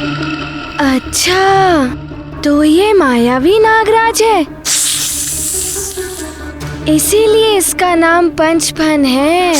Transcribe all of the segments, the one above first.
अच्छा, तो ये मायावी नागराज है, इसीलिए इसका नाम पंचफन है।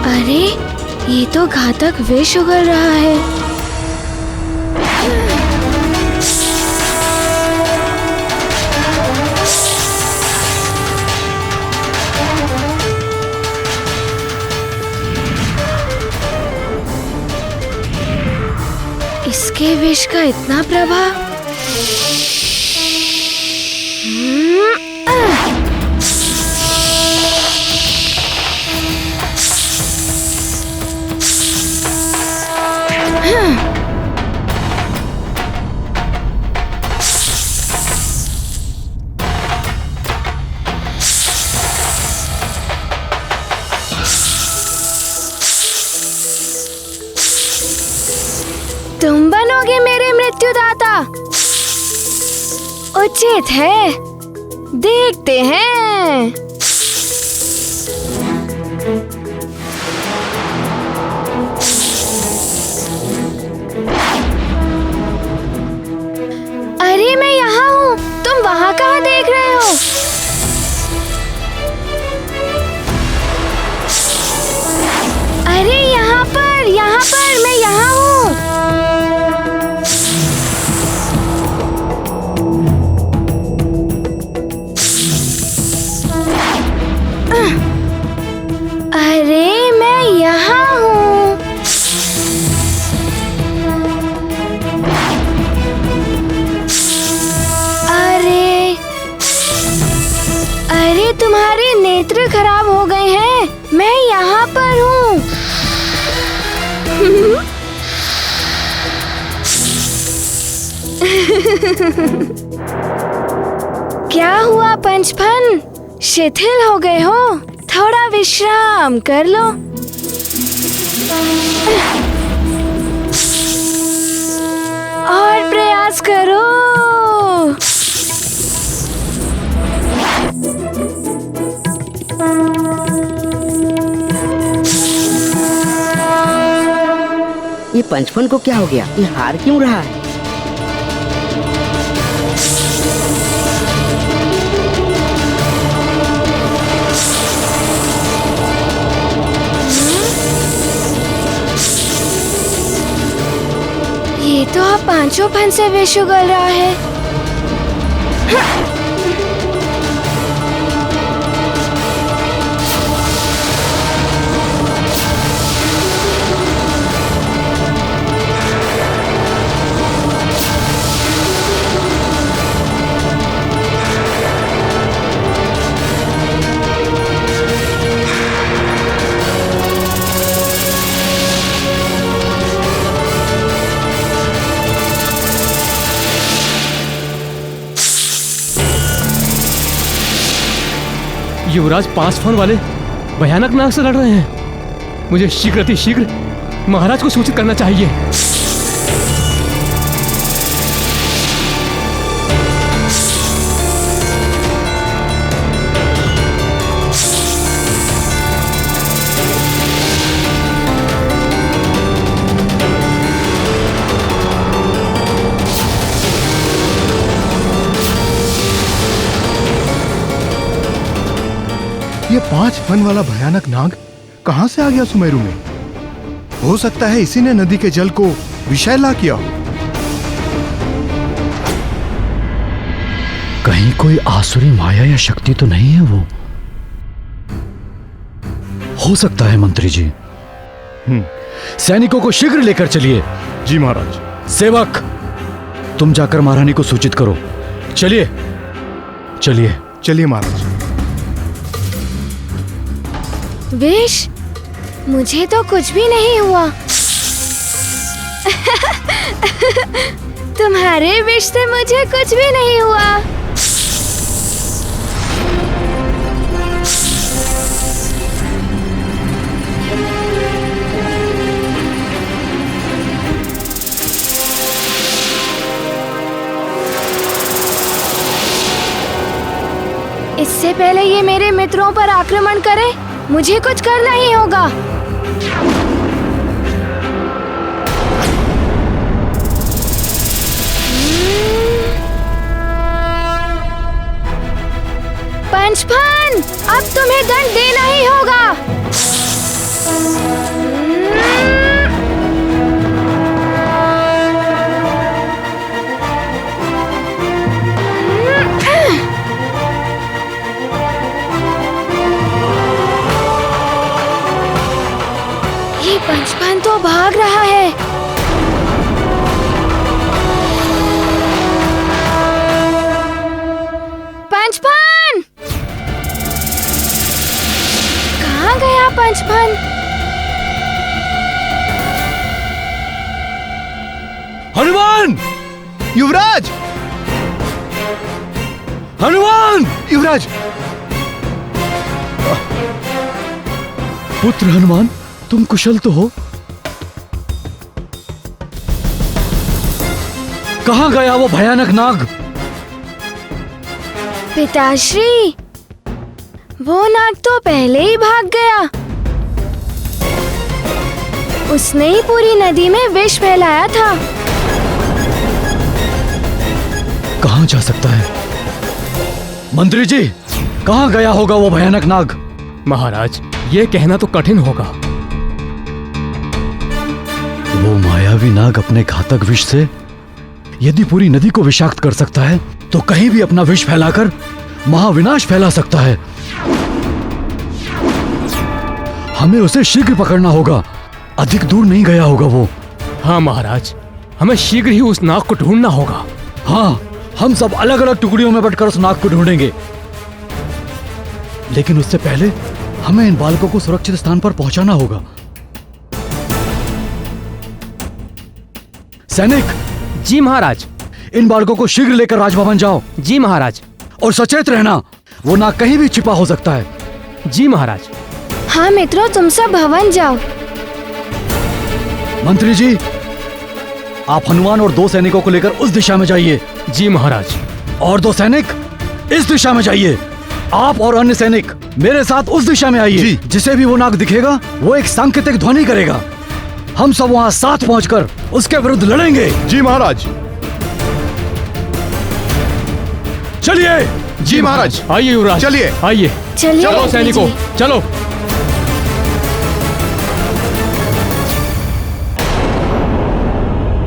अरे, ये तो घातक विष उगल रहा है। इसके विष का इतना प्रभाव। तुम बनोगे मेरे मृत्युदाता? उचित है, देखते हैं। अरे मैं यहाँ हूँ, तुम वहाँ कहाँ देख रहे हो? अरे यहाँ पर मैं यहाँ हूँ। अरे मैं यहाँ हूँ। अरे तुम्हारे नेत्र खराब हो गए हैं, मैं यहाँ पर हूँ। क्या हुआ पंचफन, शिथिल हो गए हो? थोड़ा विश्राम कर लो। और प्रयास करो। ये पंचफन को क्या हो गया? ये हार क्यों रहा है? ये तो आप पांचों फन से विष उगल रहा है। युवराज 5 फन वाले भयानक नाग से लड़ रहे हैं। मुझे शीघ्र अतिशीघ्र महाराज को सूचित करना चाहिए। ये 5 फन वाला भयानक नाग कहां से आ गया सुमेरु में? हो सकता है इसी ने नदी के जल को विषैला किया हो। कहीं कोई आसुरी माया या शक्ति तो नहीं है वो? हो सकता है मंत्री जी। सैनिकों को शीघ्र लेकर चलिए। जी महाराज। सेवक, तुम जाकर महारानी को सूचित करो। चलिए चलिए चलिए महाराज। विष? मुझे तो कुछ भी नहीं हुआ। तुम्हारे विश से मुझे कुछ भी नहीं हुआ। इससे पहले ये मेरे मित्रों पर आक्रमण करे, मुझे कुछ करना ही होगा। पंचफन, अब तुम्हें दंड देना ही होगा। ये पंचफन तो भाग रहा है। पंचफन! कहाँ गया पंचफन? हनुमान! युवराज! हनुमान! युवराज! पुत्र हनुमान, तुम कुशल तो हो? कहाँ गया वो भयानक नाग? पिताश्री, वो नाग तो पहले ही भाग गया। उसने ही पूरी नदी में विष फैलाया था। कहाँ जा सकता है? मंत्री जी, कहाँ गया होगा वो भयानक नाग? महाराज, ये कहना तो कठिन होगा। वो मायावी नाग अपने घातक विष से यदि पूरी नदी को विषाक्त कर सकता है, तो कहीं भी अपना विष फैलाकर महाविनाश फैला सकता है। हमें उसे शीघ्र पकड़ना होगा। अधिक दूर नहीं गया होगा वो। हाँ महाराज, हमें शीघ्र ही उस नाग को ढूंढना होगा। हाँ, हम सब अलग अलग टुकड़ियों में बंटकर उस नाग को ढूंढेंगे। लेकिन उससे पहले हमें इन बालकों को सुरक्षित स्थान पर पहुंचाना होगा। सैनिक! जी महाराज। इन बालकों को शीघ्र लेकर राजभवन जाओ। जी महाराज। और सचेत रहना, वो नाग कहीं भी छिपा हो सकता है। जी महाराज। हाँ मित्रों, तुम सब भवन जाओ। मंत्री जी, आप हनुमान और 2 सैनिकों को लेकर उस दिशा में जाइए। जी महाराज। और 2 सैनिक इस दिशा में जाइए। आप और अन्य सैनिक मेरे साथ उस दिशा में आइए। जिसे भी वो नाग दिखेगा, वो एक सांकेतिक ध्वनि करेगा। हम सब वहाँ साथ पहुंचकर उसके विरुद्ध लड़ेंगे। जी महाराज। चलिए। जी महाराज। आइए युवराज, चलिए। आइए। चलिए चलो सैनिकों, चलो।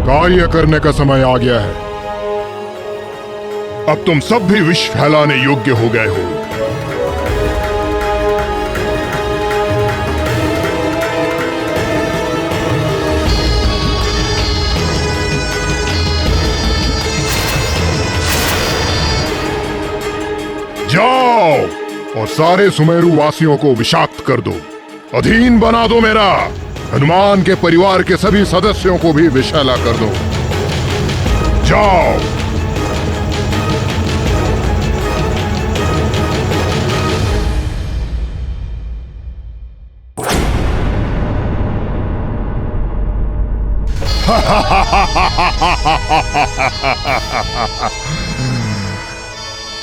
कार्य करने का समय आ गया है। अब तुम सब भी विष फैलाने योग्य हो गए हो। जाओ और सारे सुमेरु वासियों को विषाक्त कर दो, अधीन बना दो मेरा। हनुमान के परिवार के सभी सदस्यों को भी विषैला कर दो। जाओ।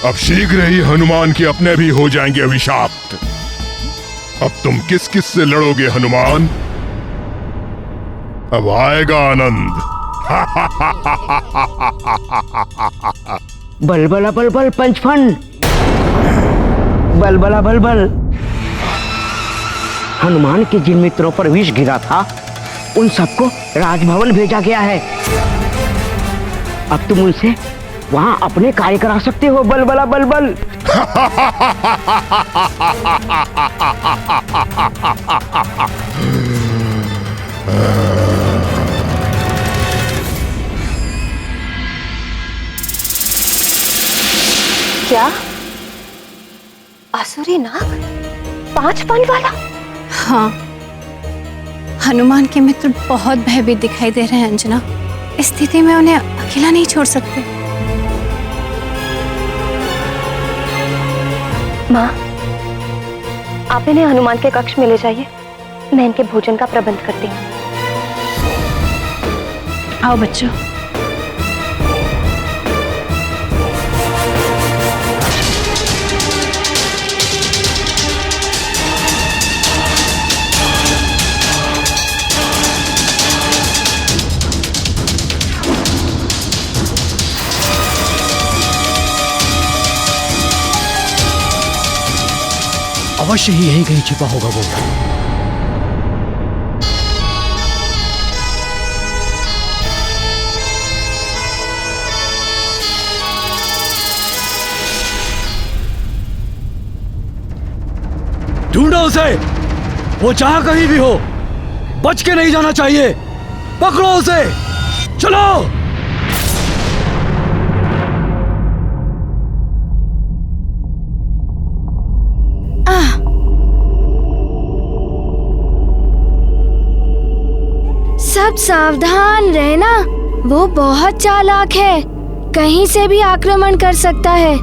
अब शीघ्र ही हनुमान के अपने भी हो जाएंगे अभिशाप्त। अब तुम किस किस से लड़ोगे हनुमान? अब आएगा आनंद। बलबला बलबल पंचफन, बलबला बलबल। हनुमान के जिन मित्रों पर विष गिरा था, उन सबको राजभवन भेजा गया है। अब तुम उनसे वहां अपने कार्य करा सकते हो। बलबला बलबल। क्या आसुरी नाग 5 फन वाला? हाँ, हनुमान के मित्र बहुत भयभीत दिखाई दे रहे हैं अंजना। इस स्थिति में उन्हें अकेला नहीं छोड़ सकते। माँ, आप इन्हें हनुमान के कक्ष में ले जाइए, मैं इनके भोजन का प्रबंध करती हूँ। आओ बच्चों। अवश्य ही यहीं कहीं छिपा होगा वो। ढूंढो उसे, वो जहां कहीं भी हो, बच के नहीं जाना चाहिए। पकड़ो उसे, चलो। सब सावधान रहना, वो बहुत चालाक है, कहीं से भी आक्रमण कर सकता है।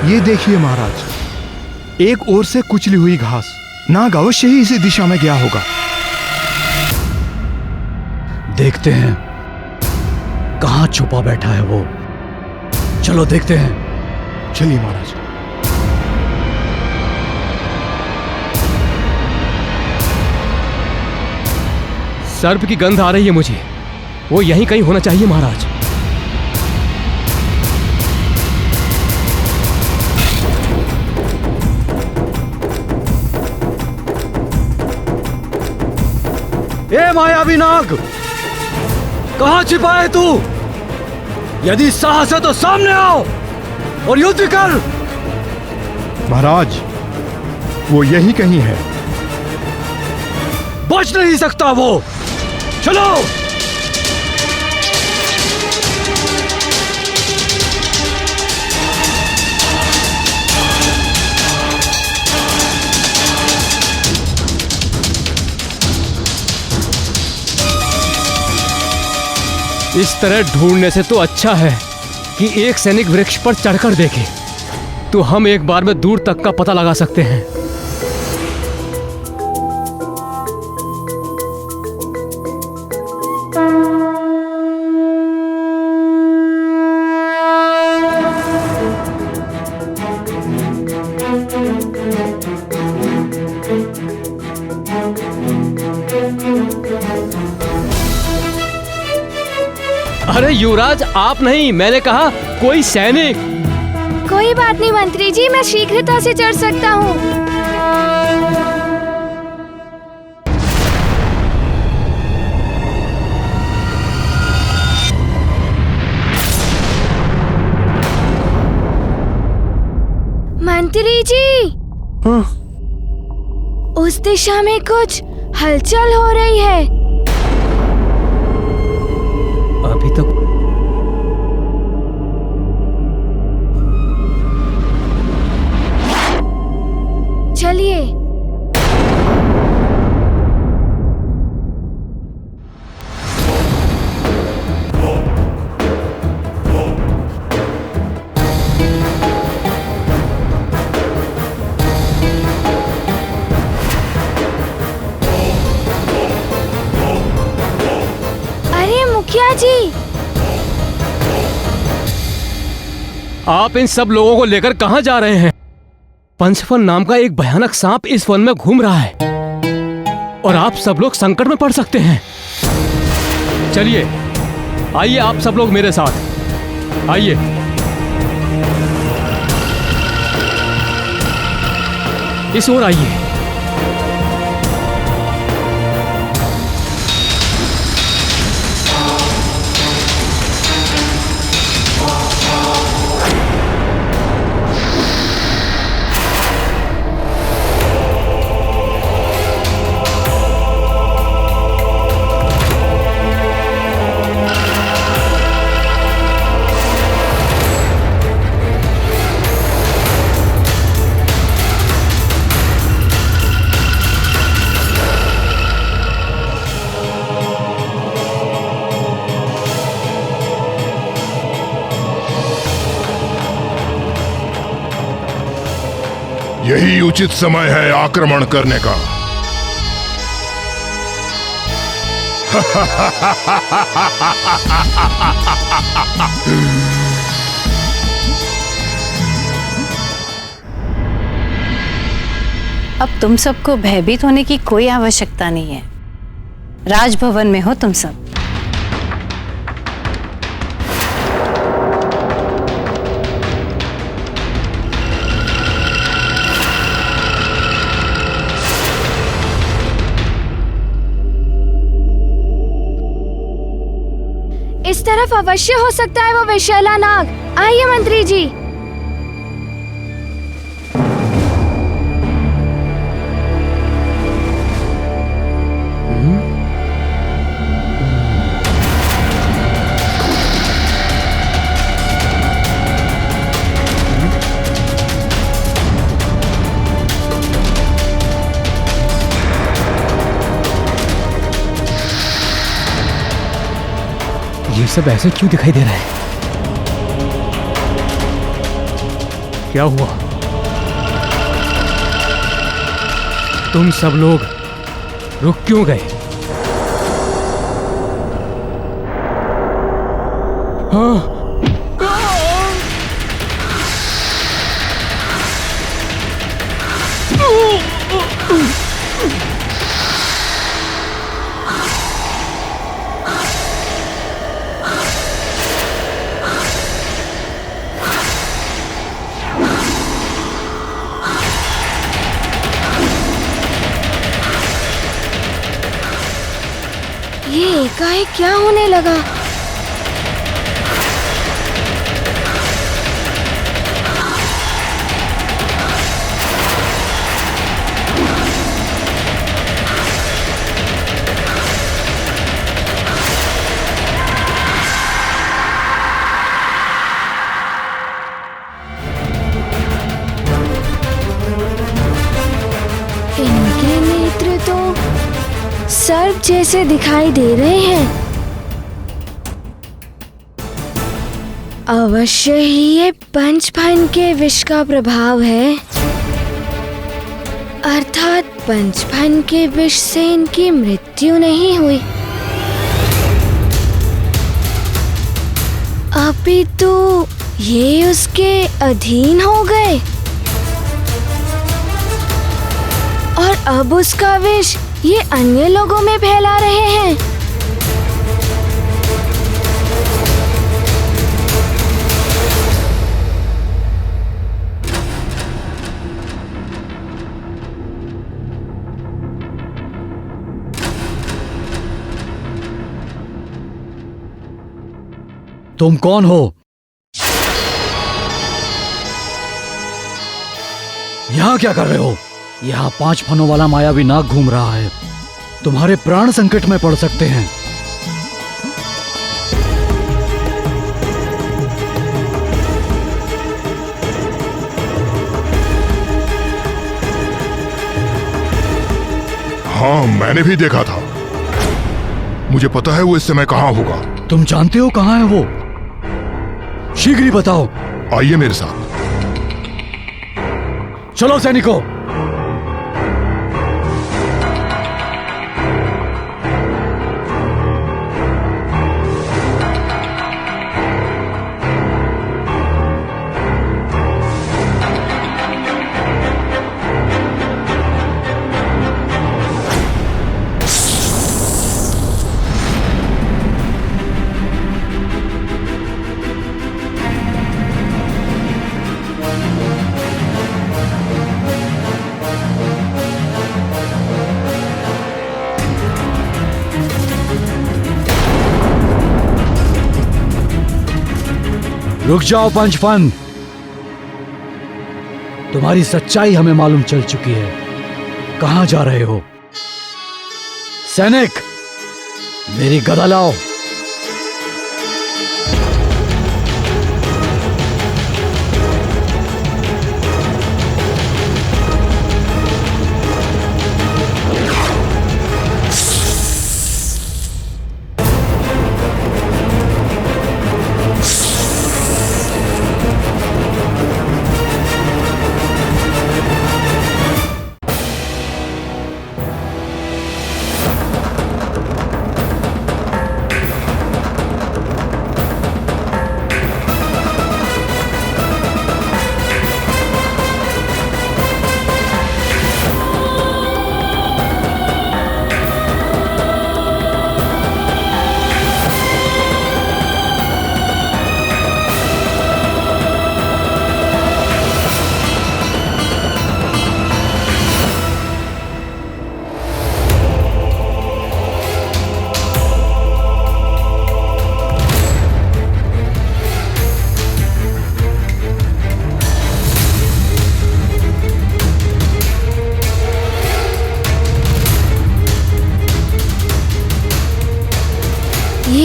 ये देखिए महाराज, एक ओर से कुचली हुई घास, नाग अवश्य ही इसी दिशा में गया होगा। देखते हैं कहां छुपा बैठा है वो। चलो देखते हैं। चलिए महाराज। सर्प की गंध आ रही है मुझे, वो यहीं कहीं होना चाहिए महाराज। ए मायावी नाग, कहां छिपा है तू? यदि साहस है तो सामने आओ और युद्ध कर। महाराज, वो यहीं कहीं है। बच नहीं सकता वो। चलो। इस तरह ढूंढने से तो अच्छा है कि एक सैनिक वृक्ष पर चढ़कर देखे, तो हम एक बार में दूर तक का पता लगा सकते हैं। अरे युवराज, आप नहीं, मैंने कहा कोई सैनिक। कोई बात नहीं मंत्री जी, मैं शीघ्रता से चढ़ सकता हूँ। मंत्री जी, उस दिशा में कुछ हलचल हो रही है। अभी तक चलिए। अरे मुखिया जी, आप इन सब लोगों को लेकर कहां जा रहे हैं? पंचफन नाम का एक भयानक सांप इस वन में घूम रहा है और आप सब लोग संकट में पड़ सकते हैं। चलिए, आइए आप सब लोग मेरे साथ आइए। इस ओर आइए। यही उचित समय है आक्रमण करने का। अब तुम सबको भयभीत होने की कोई आवश्यकता नहीं है। राजभवन में हो तुम सब। इस तरफ अवश्य हो सकता है वो विशैला नाग। आइए मंत्री जी। ये सब ऐसे क्यों दिखाई दे रहा है? क्या हुआ? तुम सब लोग रुक क्यों गए? हाँ? ये एकाएक क्या होने लगा? इनके नेत्र तो सर्प जैसे दिखाई दे रहे हैं। अवश्य ही ये पंचफन के विष का प्रभाव है, अर्थात पंचफन के विष से इनकी मृत्यु नहीं हुई, अपितु ये उसके अधीन हो गए और अब उसका विष ये अन्य लोगों में फैला रहे हैं। तुम कौन हो? यहां क्या कर रहे हो? यहाँ 5 फनों वाला मायावी नाग घूम रहा है। तुम्हारे प्राण संकट में पड़ सकते हैं। हाँ, मैंने भी देखा था। मुझे पता है वो इस समय कहाँ होगा। तुम जानते हो कहाँ है वो? शीघ्र ही बताओ। आइए मेरे साथ। चलो सैनिकों। रुक जाओ पंचफन। तुम्हारी सच्चाई हमें मालूम चल चुकी है। कहां जा रहे हो? सैनिक, मेरी गदा लाओ।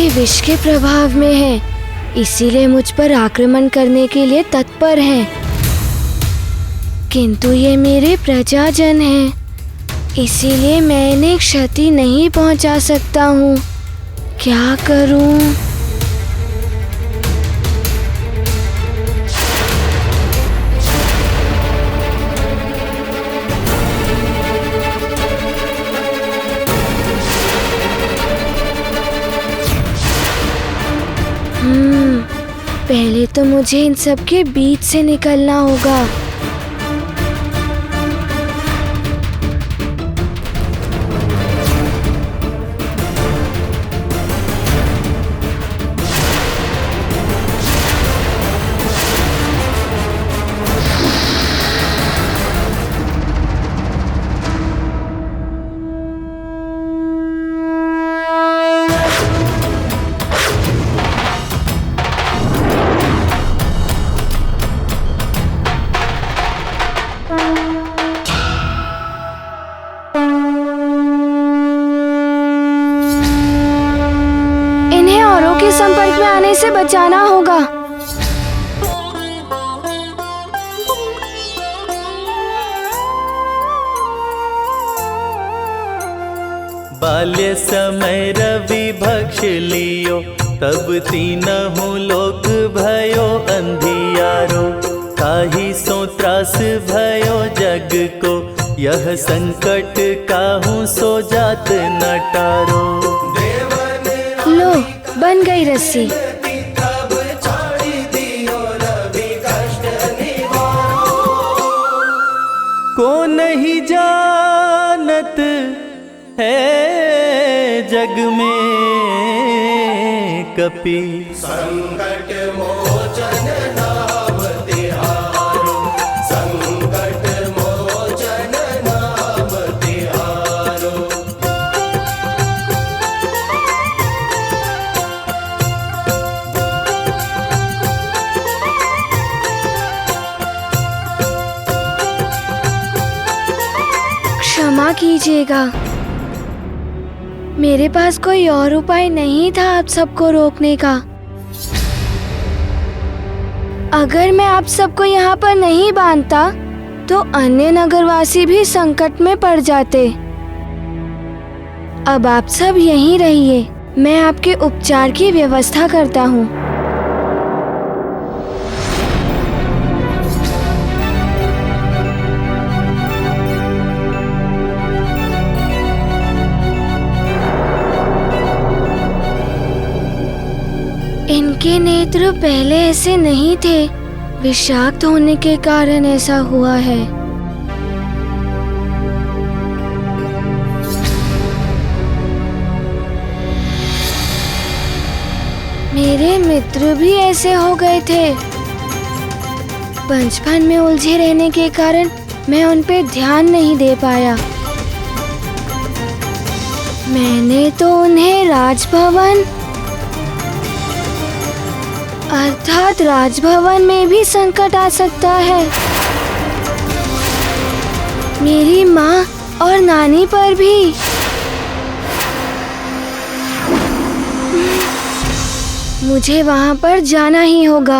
ये विष के प्रभाव में है, इसीलिए मुझ पर आक्रमण करने के लिए तत्पर हैं। किंतु ये मेरे प्रजाजन हैं, इसीलिए मैं इन्हें क्षति नहीं पहुंचा सकता हूँ। क्या करूँ? पहले तो मुझे इन सब के बीच से निकलना होगा। संपर्क में आने से बचाना होगा। बाल्य समय रवि भक्ष लियो, तब तीनहु लोक भयो अंधियारो। काहि सो त्रास भयो जग को, यह संकट काहू सो जात न टारो। लो, बन गई रस्सी। को नहीं जानत है जग में कपि, संकट मोचन नाम तिहारो। संकट मोचन नाम तिहारो। क्षमा कीजिएगा, मेरे पास कोई और उपाय नहीं था आप सबको रोकने का। अगर मैं आप सबको यहाँ पर नहीं बांधता तो अन्य नगरवासी भी संकट में पड़ जाते। अब आप सब यहीं रहिए, मैं आपके उपचार की व्यवस्था करता हूँ। इनके नेत्र पहले ऐसे नहीं थे, विषाक्त होने के कारण ऐसा हुआ है। मेरे मित्र भी ऐसे हो गए थे। बचपन में उलझे रहने के कारण मैं उन पे ध्यान नहीं दे पाया। मैंने तो उन्हें राजभवन अर्थात राजभवन में भी संकट आ सकता है। मेरी माँ और नानी पर भी। मुझे वहाँ पर जाना ही होगा।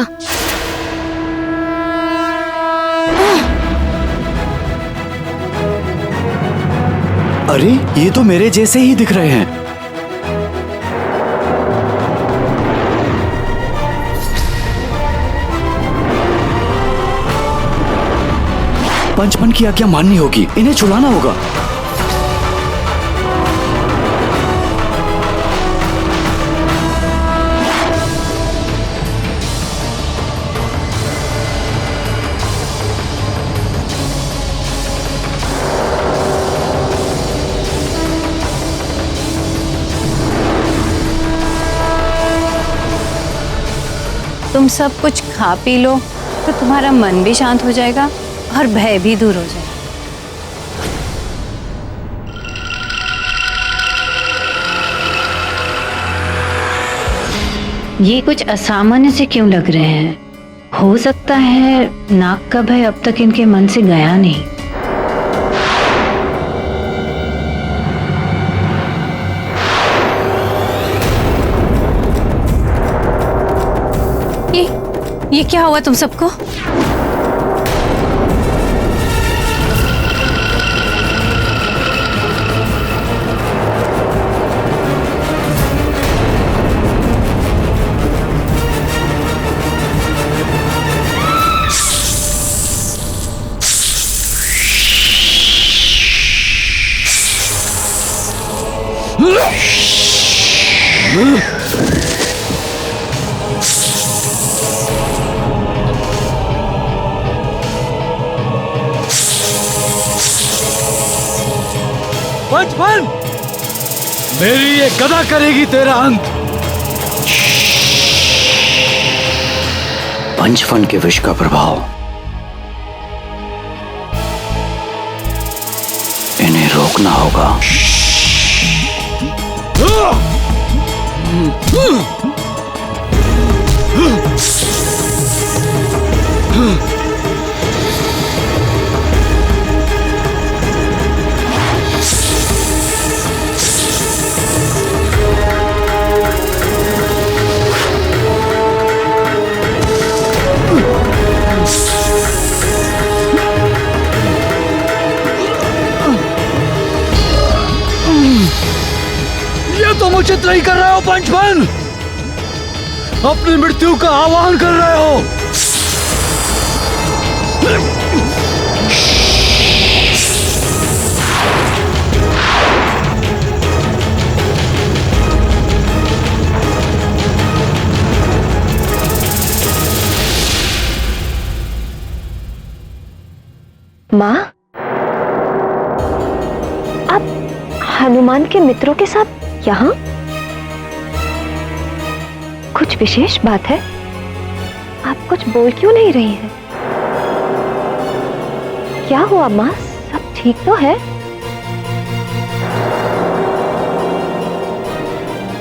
अरे ये तो मेरे जैसे ही दिख रहे हैं। पंचमन की आज्ञा माननी होगी, इन्हें छुड़ाना होगा। तुम सब कुछ खा पी लो तो तुम्हारा मन भी शांत हो जाएगा और भय भी दूर हो जाएगा। ये कुछ असामान्य से क्यों लग रहे हैं? हो सकता है नाग का भय अब तक इनके मन से गया नहीं। ये क्या हुआ तुम सबको? पंचफन, मेरी ये गदा करेगी तेरा अंत। पंचफन के विष का प्रभाव इन्हें रोकना होगा। ये तुम उचित नहीं कर रहे हो पंचफन, अपनी मृत्यु का आह्वान कर रहे हो। माँ, आप हनुमान के मित्रों के साथ यहाँ? कुछ विशेष बात है? आप कुछ बोल क्यों नहीं रही हैं? क्या हुआ माँ, सब ठीक तो है?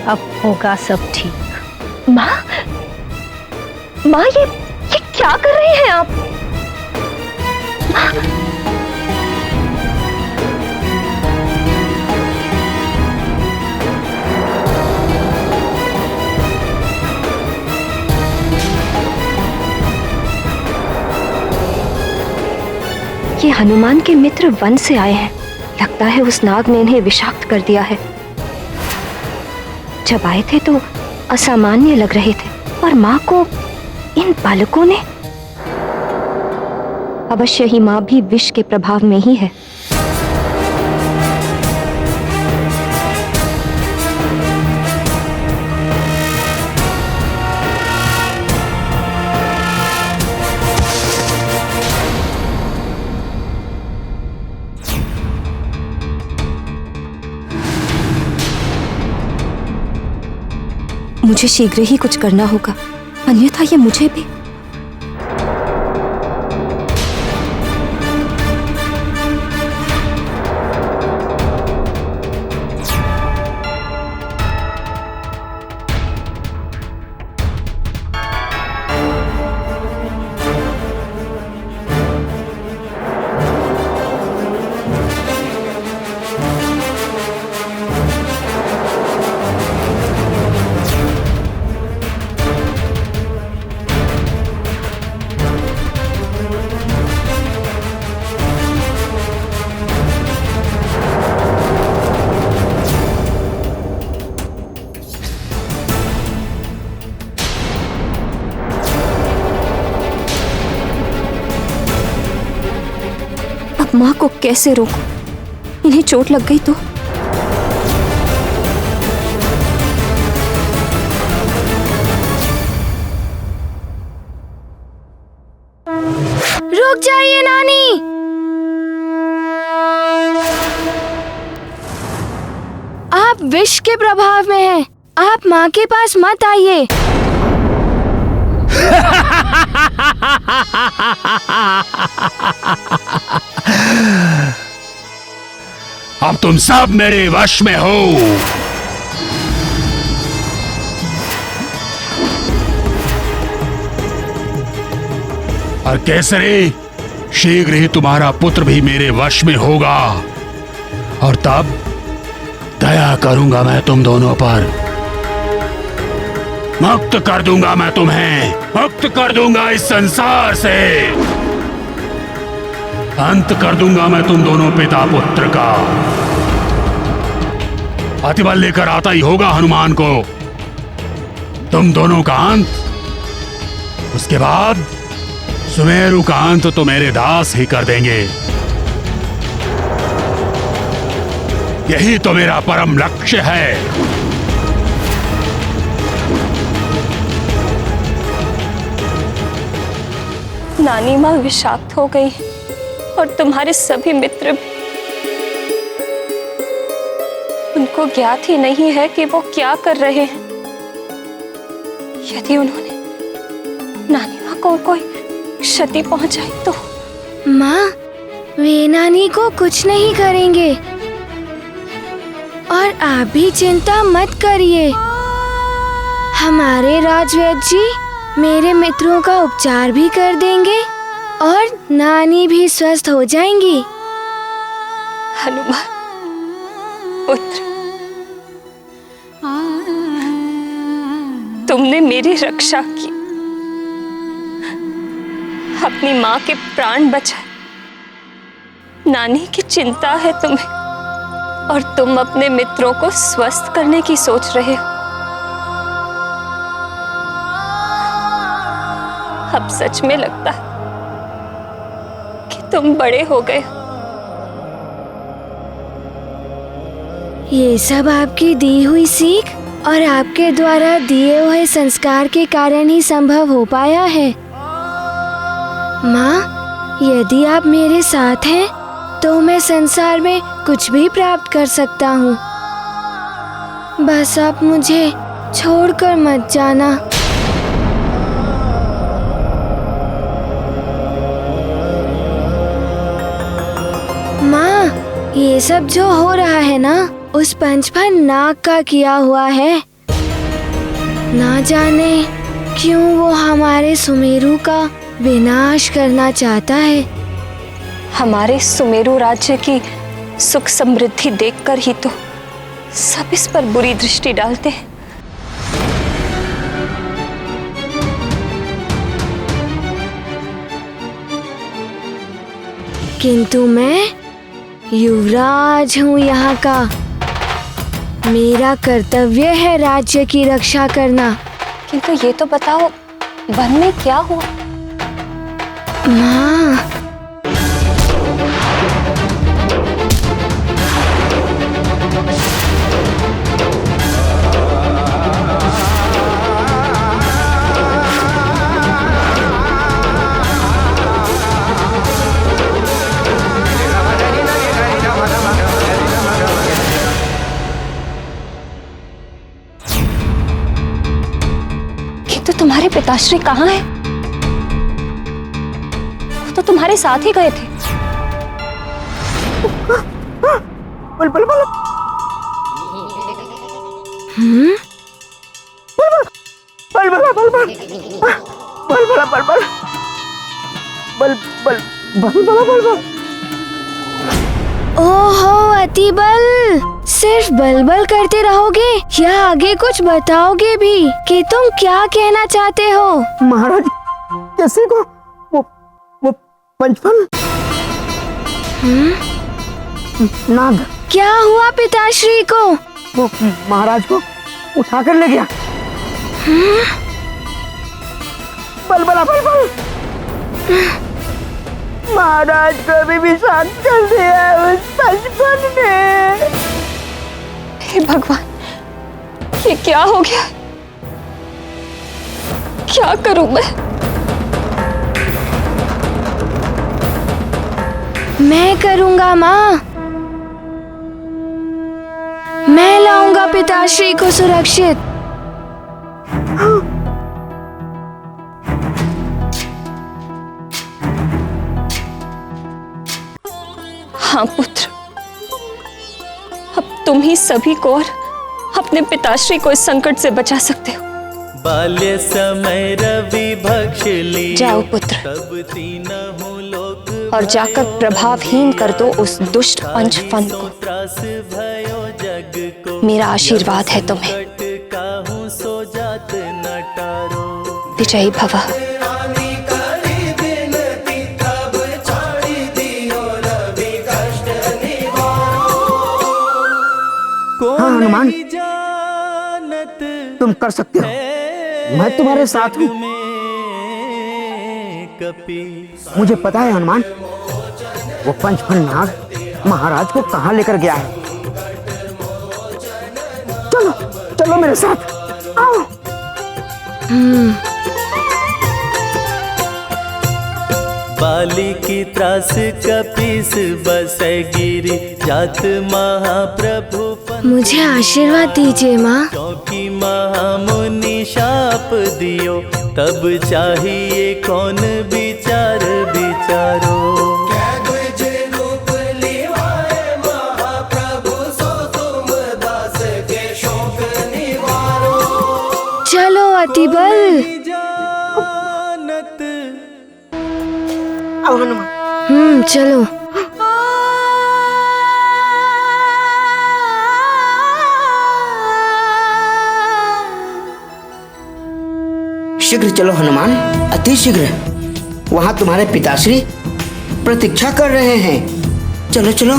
अब होगा सब ठीक। माँ, माँ ये क्या कर रही हैं आप? माँ, ये हनुमान के मित्र वन से आए हैं। लगता है उस नाग ने इन्हें विषाक्त कर दिया है। जब आए थे तो असामान्य लग रहे थे, पर माँ को इन बालकों ने। अवश्य ही माँ भी विष के प्रभाव में ही है। मुझे शीघ्र ही कुछ करना होगा, अन्यथा ये मुझे भी। माँ को कैसे रोकूं? इन्हें चोट लग गई तो? रुक जाइए नानी। आप विष के प्रभाव में हैं। आप माँ के पास मत आइए। अब तुम सब मेरे वश में हो। और केसरी, शीघ्र ही तुम्हारा पुत्र भी मेरे वश में होगा, और तब दया करूंगा मैं तुम दोनों पर। मुक्त कर दूंगा मैं तुम्हें, मुक्त कर दूंगा इस संसार से। अंत कर दूंगा मैं तुम दोनों पिता पुत्र का। अतिबल लेकर आता ही होगा हनुमान को तुम दोनों का अंत। उसके बाद सुमेरु का अंत तो मेरे दास ही कर देंगे। यही तो मेरा परम लक्ष्य है। नानी माँ विषाक्त हो गई और तुम्हारे सभी मित्र भी। उनको ज्ञात ही नहीं है कि वो क्या कर रहे हैं। यदि उन्होंने नानी माँ को कोई क्षति पहुंचाई तो। माँ, वे नानी को कुछ नहीं करेंगे और आप भी चिंता मत करिए। हमारे राजवैद्य जी मेरे मित्रों का उपचार भी कर देंगे और नानी भी स्वस्थ हो जाएंगी। हनुमान पुत्र, तुमने मेरी रक्षा की, अपनी माँ के प्राण बचाए। नानी की चिंता है तुम्हें और तुम अपने मित्रों को स्वस्थ करने की सोच रहे हो। अब सच में लगता है कि तुम बड़े हो गए। ये सब आपकी दी हुई सीख और आपके द्वारा दिए हुए संस्कार के कारण ही संभव हो पाया है। माँ, यदि आप मेरे साथ हैं तो मैं संसार में कुछ भी प्राप्त कर सकता हूँ। बस आप मुझे छोड़कर मत जाना। माँ, ये सब जो हो रहा है ना, उस पंचफन नाग का किया हुआ है। ना जाने क्यों वो हमारे सुमेरु का विनाश करना चाहता है। हमारे सुमेरु राज्य की सुख समृद्धि देखकर ही तो सब इस पर बुरी दृष्टि डालते हैं। किंतु मैं युवराज हूँ यहाँ का। मेरा कर्तव्य है राज्य की रक्षा करना। किंतु ये तो बताओ, वन में क्या हुआ? माँ, किंतु तुम्हारे पिताश्री कहाँ हैं? वो तो तुम्हारे साथ ही गए थे। बल बल बल। बल बल बल बल बल बल बल बल बल बल बल बल बल बल। ओहो अतिबल, सिर्फ बलबल करते रहोगे या आगे कुछ बताओगे भी कि तुम क्या कहना चाहते हो? महाराज, कैसे को वो पंचफल नाग क्या हुआ पिताश्री को? वो महाराज को उठा कर ले गया। बल बला बल बल। महाराज को भी विषाक्त कर दिया उस पंचफल ने। हे भगवान, ये क्या हो गया? क्या करूं मैं करूंगा माँ। मैं लाऊंगा पिताश्री को सुरक्षित। हाँ पुत्र, अब तुम ही सभी को और अपने पिताश्री को इस संकट से बचा सकते हो। बाल्य समय रवि भक्ष ली। जाओ पुत्र और जाकर प्रभावहीन कर दो उस दुष्ट पंचफन को। मेरा आशीर्वाद है तुम्हें। सो जात न विजयी भव। हाँ हनुमान, तुम कर सकते हो, मैं तुम्हारे साथ हूँ। मुझे पता है हनुमान, वो पंचफल नाग महाराज को कहाँ लेकर गया है। चलो चलो मेरे साथ आओ। बाली की त्रास कपीस बस गिरी जात महाप्रभु। मुझे आशीर्वाद दीजिए माँ। क्योंकि महामुनि शाप दियो, तब चाहिए कौन विचार विचारो। चलो अतिबल। आओ हनुमान। चलो। शीघ्र चलो हनुमान, अति शीघ्र। वहां तुम्हारे पिताश्री प्रतीक्षा कर रहे हैं। चलो चलो।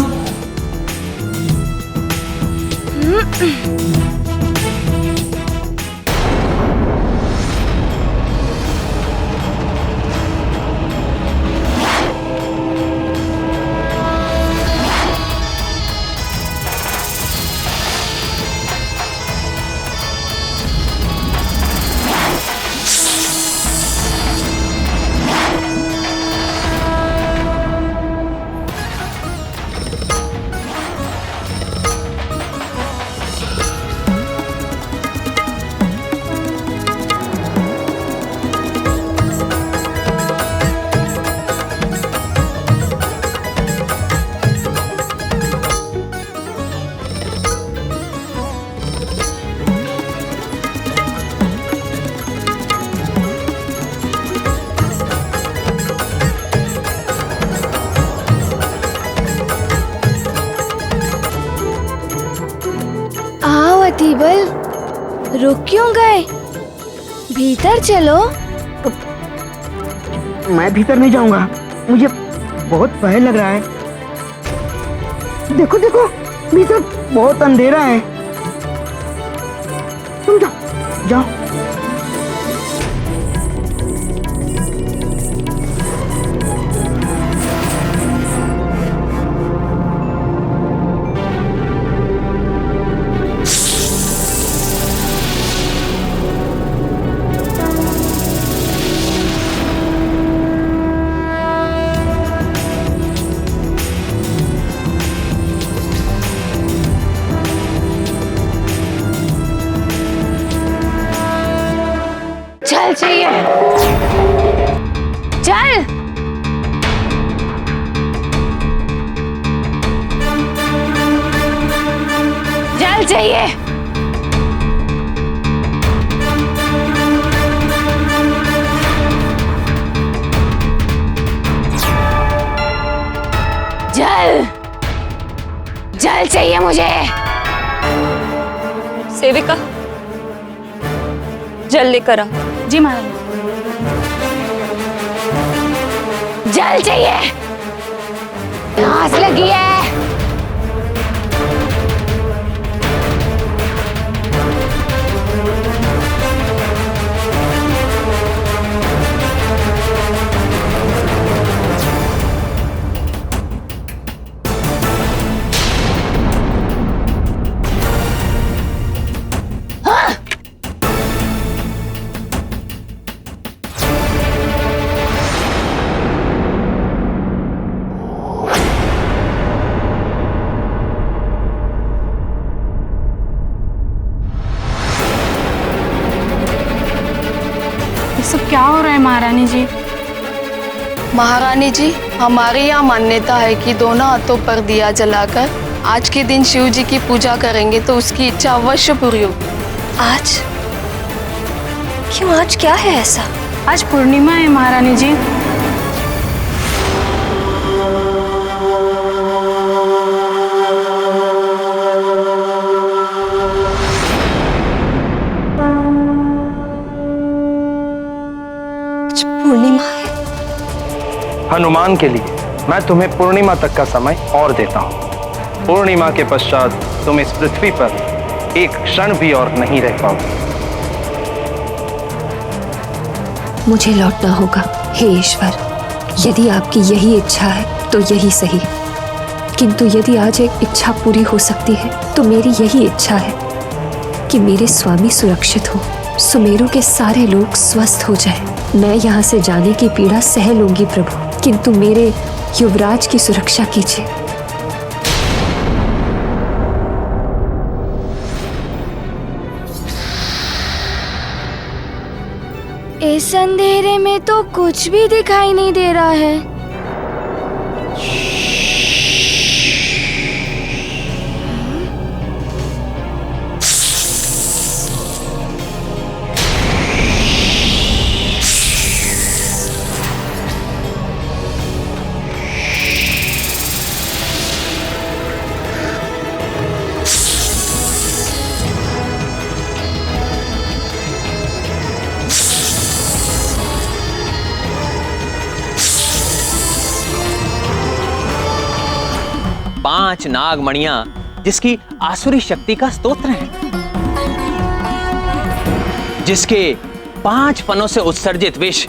अतिबल, रुक क्यों गए? भीतर चलो। मैं भीतर नहीं जाऊंगा, मुझे बहुत भय लग रहा है। देखो देखो, भीतर बहुत अंधेरा है। तुम जाओ जाओ। चल चाहिए, चल। जल चाहिए। जल, जल चाहिए मुझे। सेविका, जल लेकर आ। जी महाराज। जल चाहिए, प्यास लगी है। सब क्या हो रहा है महारानी जी? महारानी जी, हमारे यहाँ मान्यता है कि दोनों हाथों पर दिया जलाकर आज के दिन शिव जी की पूजा करेंगे तो उसकी इच्छा अवश्य पूरी होगी। आज? क्यों, आज क्या है ऐसा? आज पूर्णिमा है महारानी जी। पूर्णिमा है। हनुमान के लिए मैं तुम्हें पूर्णिमा तक का समय और देता हूँ। पूर्णिमा के पश्चात तुम इस पृथ्वी पर एक क्षण भी और नहीं रह पाओगे। मुझे लौटना होगा। हे ईश्वर, यदि आपकी यही इच्छा है तो यही सही, किंतु यदि आज एक इच्छा पूरी हो सकती है तो मेरी यही इच्छा है कि मेरे स्वामी सुरक्षित हो, सुमेरु के सारे लोग स्वस्थ हो जाएं। मैं यहाँ से जाने की पीड़ा सह लूंगी प्रभु, किंतु मेरे युवराज की सुरक्षा कीजिए। इस अंधेरे में तो कुछ भी दिखाई नहीं दे रहा है। पांच नागमणियां जिसकी आसुरी शक्ति का स्तोत्र है, जिसके 5 फनों से उत्सर्जित विष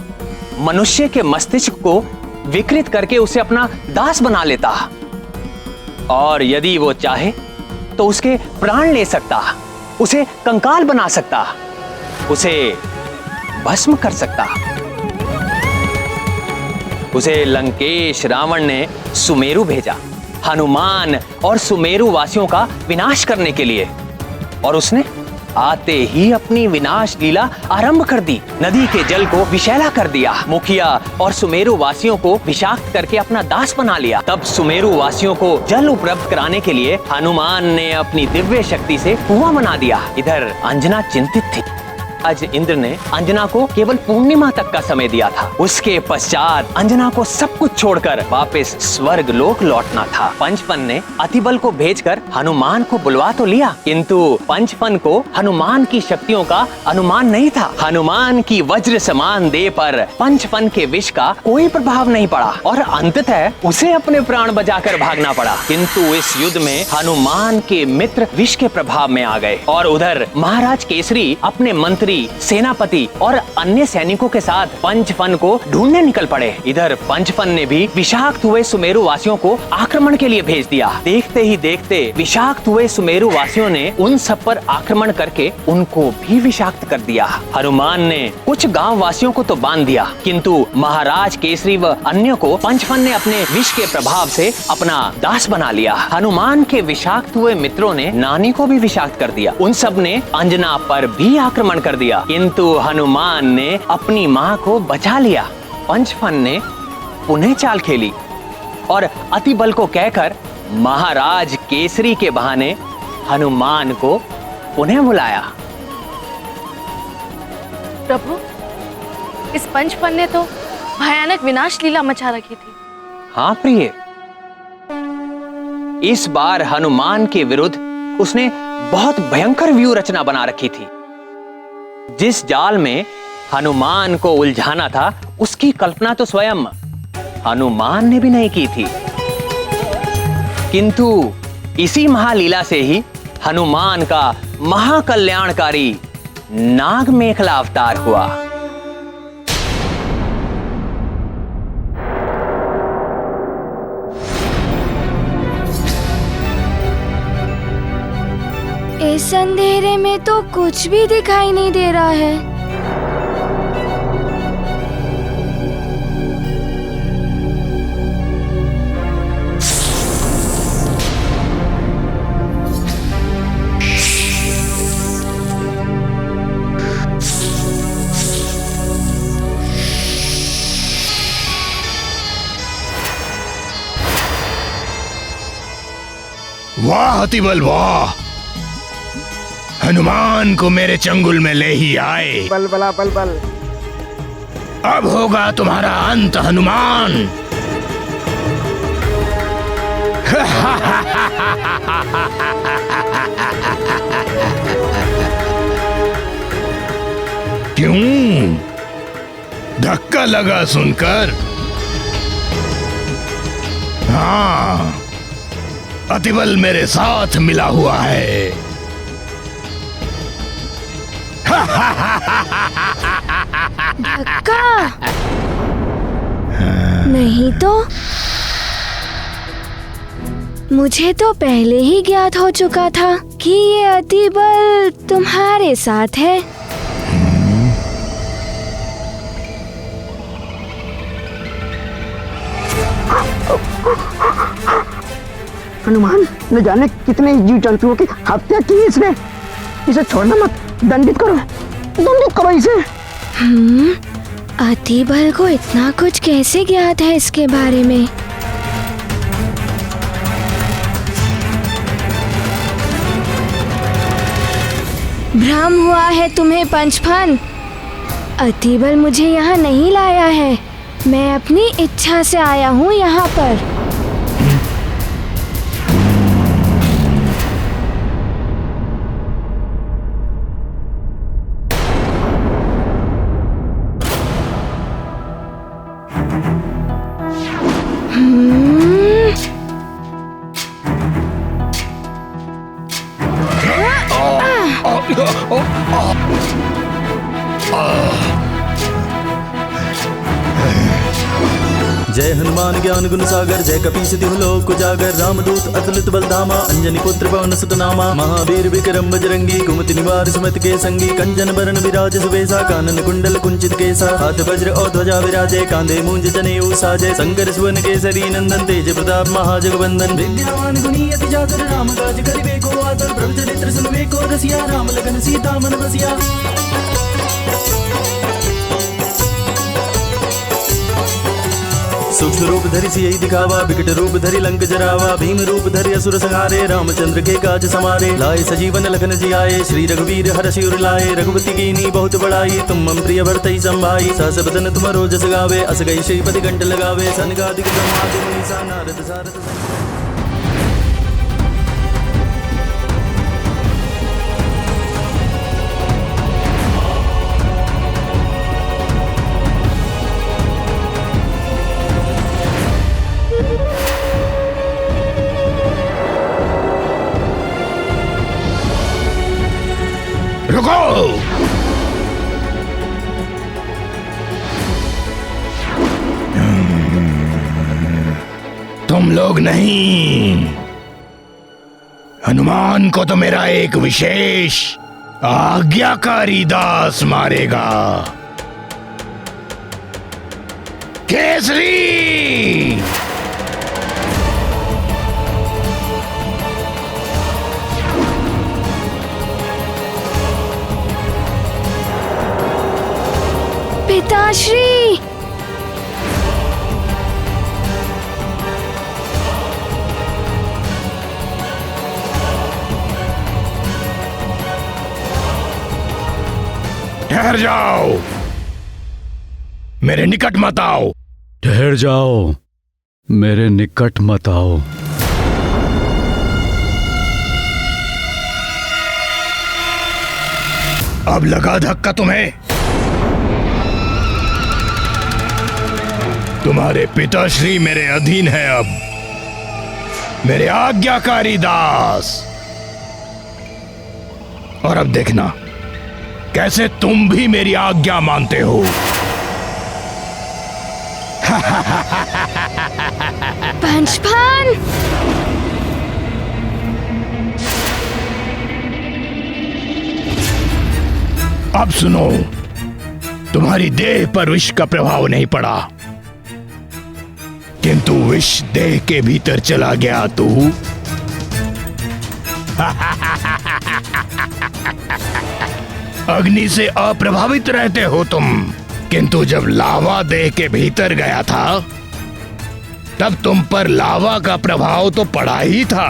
मनुष्य के मस्तिष्क को विकृत करके उसे अपना दास बना लेता, और यदि वो चाहे तो उसके प्राण ले सकता, उसे कंकाल बना सकता, उसे भस्म कर सकता। उसे लंकेश रावण ने सुमेरु भेजा हनुमान और सुमेरु वासियों का विनाश करने के लिए, और उसने आते ही अपनी विनाश लीला आरंभ कर दी। नदी के जल को विषैला कर दिया, मुखिया और सुमेरु वासियों को विषाक्त करके अपना दास बना लिया। तब सुमेरु वासियों को जल उपलब्ध कराने के लिए हनुमान ने अपनी दिव्य शक्ति से कुआं बना दिया। इधर अंजना चिंतित थी। आज इंद्र ने अंजना को केवल पूर्णिमा तक का समय दिया था। उसके पश्चात अंजना को सब कुछ छोड़कर वापस स्वर्ग लोक लौटना था। पंचफन ने अतिबल को भेजकर हनुमान को बुलवा तो लिया, किंतु पंचफन को हनुमान की शक्तियों का अनुमान नहीं था। हनुमान की वज्र समान देह पर पंचफन के विष का कोई प्रभाव नहीं पड़ा और अंततः उसे अपने प्राण बचाकर भागना पड़ा। किंतु इस युद्ध में हनुमान के मित्र विष के प्रभाव में आ गए, और उधर महाराज केसरी अपने मंत्री, सेनापति और अन्य सैनिकों के साथ पंचफन को ढूंढने निकल पड़े। इधर पंचफन ने भी विषाक्त हुए सुमेरु वासियों को आक्रमण के लिए भेज दिया। देखते ही देखते विषाक्त हुए सुमेरु वासियों ने उन सब पर आक्रमण करके उनको भी विषाक्त कर दिया। हनुमान ने कुछ गांव वासियों को तो बांध दिया, किंतु महाराज केसरी व अन्य को पंचफन ने अपने विष के प्रभाव से अपना दास बना लिया। हनुमान के विषाक्त हुए मित्रों ने नानी को भी विषाक्त कर दिया। उन सब ने अंजना पर भी आक्रमण कर दिया, किंतु हनुमान ने अपनी मां को बचा लिया। पंचफन ने पुनः चाल खेली और अतिबल को कहकर महाराज केसरी के बहाने हनुमान को पुनः बुलाया। प्रभु, इस पंचफन ने तो भयानक विनाश लीला मचा रखी थी। हाँ प्रिय, इस बार हनुमान के विरुद्ध उसने बहुत भयंकर व्यूह रचना बना रखी थी। जिस जाल में हनुमान को उलझाना था उसकी कल्पना तो स्वयं हनुमान ने भी नहीं की थी, किंतु इसी महालीला से ही हनुमान का महाकल्याणकारी नाग मेखला अवतार हुआ। इस अंधेरे में तो कुछ भी दिखाई नहीं दे रहा है। वाह अतिबल वाह, हनुमान को मेरे चंगुल में ले ही आए। बल बला बल बल। अब होगा तुम्हारा अंत हनुमान। क्यों? धक्का लगा सुनकर? हाँ, अतिबल मेरे साथ मिला हुआ है। धक्का? नहीं तो मुझे तो पहले ही ज्ञात हो चुका था कि ये अतिबल तुम्हारे साथ है। हनुमान, न जाने कितने जीव जंतुओं की हत्या की इसने। इसे छोड़ना मत, दंडित करो इसे। अतिबल को इतना कुछ कैसे ज्ञात है इसके बारे में? भ्रम हुआ है तुम्हें पंचफन। अतिबल मुझे यहाँ नहीं लाया है, मैं अपनी इच्छा से आया हूँ यहाँ पर। जय हनुमान ज्ञान गुण सागर, जय कपीस तिहु लोक उजागर, रामदूत अतुलित बलधामा, अंजनी पुत्र पवन सुत नामा, महावीर विक्रम बजरंगी, कुमति निवार सुमत के संगी, कंचन बरन विराज सुबेसा, कानन कुंडल कुंचित केसा, हाथ वज्र और ध्वजा विराजे, कांधे मूंज जनेऊ साजे, शंकर सुवन केसरी नंदन, तेज प्रताप महाजगवंदन, विद्यावान गुणी अति जातर, राम काज करिबे को आतर, प्रभु चरित्र सुनबे को रसिया, राम लखन सीता मन बसिया। सूक्ष्म रूप धरि सियहि दिखावा, विकट रूप धरि लंक जरावा, भीम रूप धरि असुर संहारे, रामचंद्र के काज समारे, लाए सजीवन लखन जियाए, श्री रघुवीर हरषि उर लाए, रघुपति कीनी बहुत बड़ाई, तुम मम प्रिय भरतहि संभाई, सहस बदन तुमरो जस गावे, अस गई श्रीपति कंठ लगावे, सनकादिक ब्रह्मादि मुनीसा नारद सारद रुको! तुम लोग नहीं, हनुमान को तो मेरा एक विशेष आज्ञाकारी दास मारेगा। केसरी! पिताश्री! ठहर जाओ, मेरे निकट मत आओ। ठहर जाओ, मेरे निकट मत आओ। अब लगा धक्का तुम्हें? तुम्हारे पिताश्री मेरे अधीन है, अब मेरे आज्ञाकारी दास। और अब देखना कैसे तुम भी मेरी आज्ञा मानते हो। पंचफन! अब सुनो, तुम्हारी देह पर विष का प्रभाव नहीं पड़ा, किंतु विष देह के भीतर चला गया तो अग्नि से अप्रभावित रहते हो तुम, किंतु जब लावा देह के भीतर गया था तब तुम पर लावा का प्रभाव तो पड़ा ही था।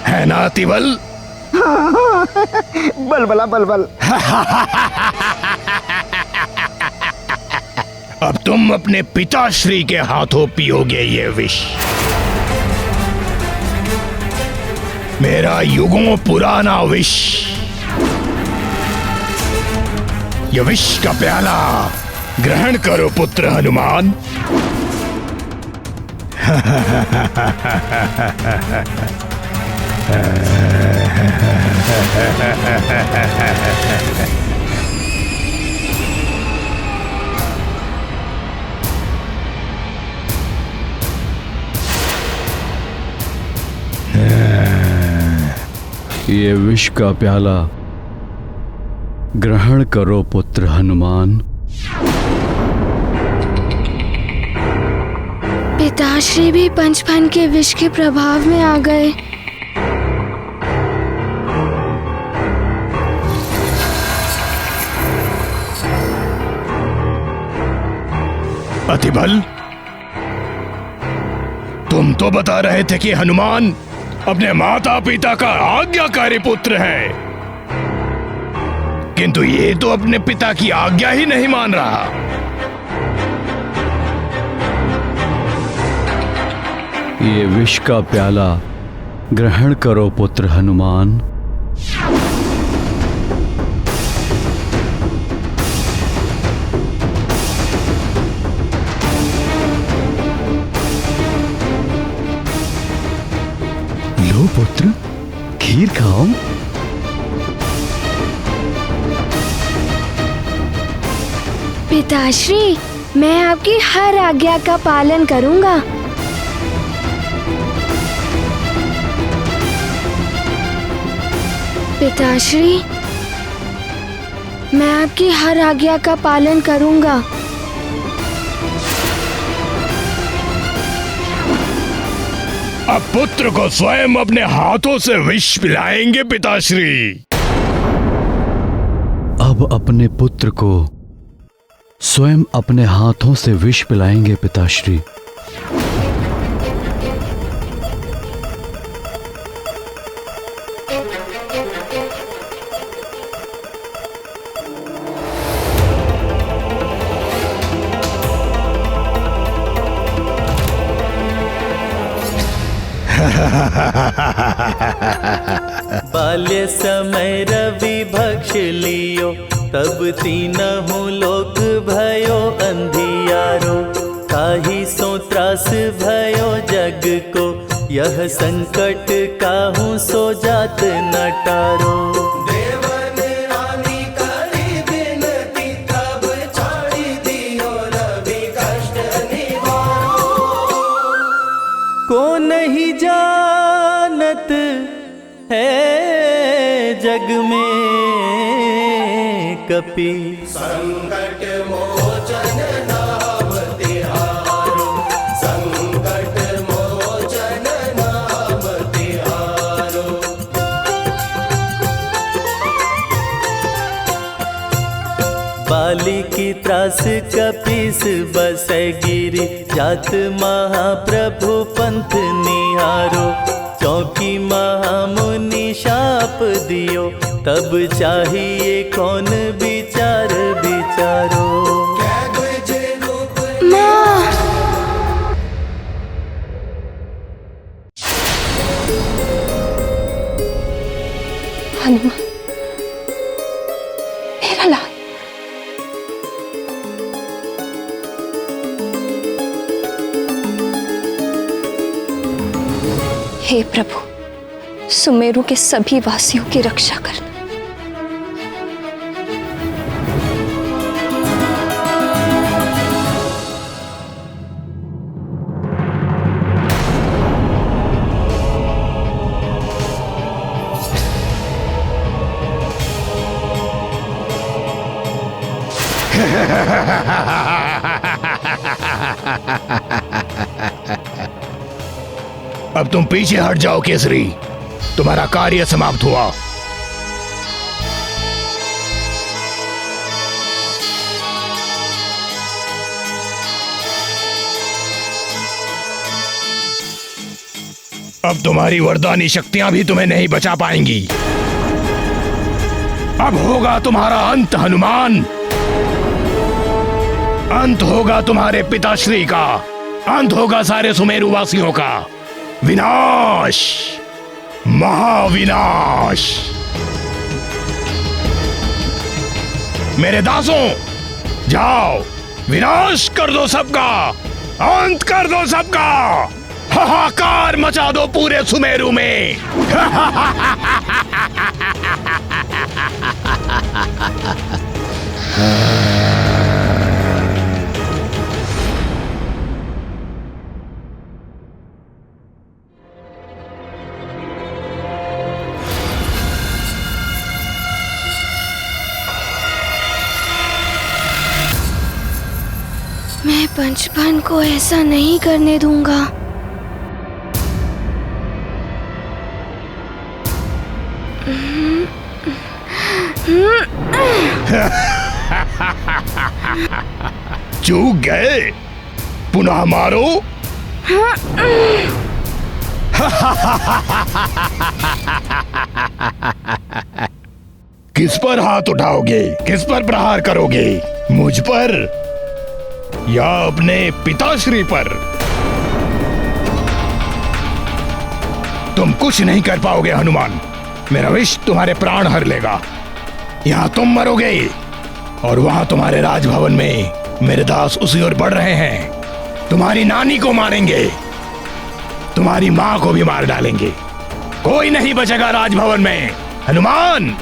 है ना अतिबल? बलबला बलबल। अब तुम अपने पिताश्री के हाथों पियोगे ये विष। मेरा युगों पुराना विष, यह विष का प्याला ग्रहण करो पुत्र हनुमान। ये विष का प्याला ग्रहण करो पुत्र हनुमान। पिताश्री भी पंचफन के विष के प्रभाव में आ गए। अतिबल, तुम तो बता रहे थे कि हनुमान अपने माता पिता का आज्ञाकारी पुत्र है, किंतु ये तो अपने पिता की आज्ञा ही नहीं मान रहा। ये विष का प्याला ग्रहण करो पुत्र हनुमान। लो पुत्र, खीर खाओ। पिताश्री, मैं आपकी हर आज्ञा का पालन करूंगा। पिताश्री, मैं आपकी हर आज्ञा का पालन करूंगा। अब पुत्र को स्वयं अपने हाथों से विष पिलाएंगे पिताश्री। अब अपने पुत्र को स्वयं अपने हाथों से विष पिलाएंगे पिताश्री। बाल्य समय रवि भक्ष लियो, तब तीनहु लोक भयो अंधियारो। काहि सो त्रास भयो जग को, यह संकट काहू सो जात न टारो। को नहीं जानत है जग में कपि, संकट मोचन नाम तिहारो। संकट मोचन नाम तिहारो। बाली की त्रास कपीस बसै गिरि, जात महाप्रभु पंथ निहारो। चौकी महामुनि शाप दियो, तब चाहिए कौन विचार विचारो। माँ! हनुमान, मेरा लाल। हे प्रभु, सुमेरु के सभी वासियों की रक्षा करना। अब तुम पीछे हट जाओ केसरी, तुम्हारा कार्य समाप्त हुआ। अब तुम्हारी वरदानी शक्तियां भी तुम्हें नहीं बचा पाएंगी। अब होगा तुम्हारा अंत हनुमान। अंत होगा तुम्हारे पिताश्री का, अंत होगा सारे सुमेरु वासियों का। विनाश। महाविनाश। मेरे दासों, जाओ विनाश कर दो सबका, अंत कर दो सबका, हाहाकार मचा दो पूरे सुमेरु में। मैं पंचफन को ऐसा नहीं करने दूंगा। चूक गए, पुनः मारो। किस पर हाथ उठाओगे? किस पर प्रहार करोगे? मुझ पर या अपने पिताश्री पर? तुम कुछ नहीं कर पाओगे हनुमान। मेरा विष तुम्हारे प्राण हर लेगा। यहाँ तुम मरोगे और वहां तुम्हारे राजभवन में मेरे दास उसी ओर बढ़ रहे हैं। तुम्हारी नानी को मारेंगे, तुम्हारी मां को भी मार डालेंगे। कोई नहीं बचेगा राजभवन में। हनुमान,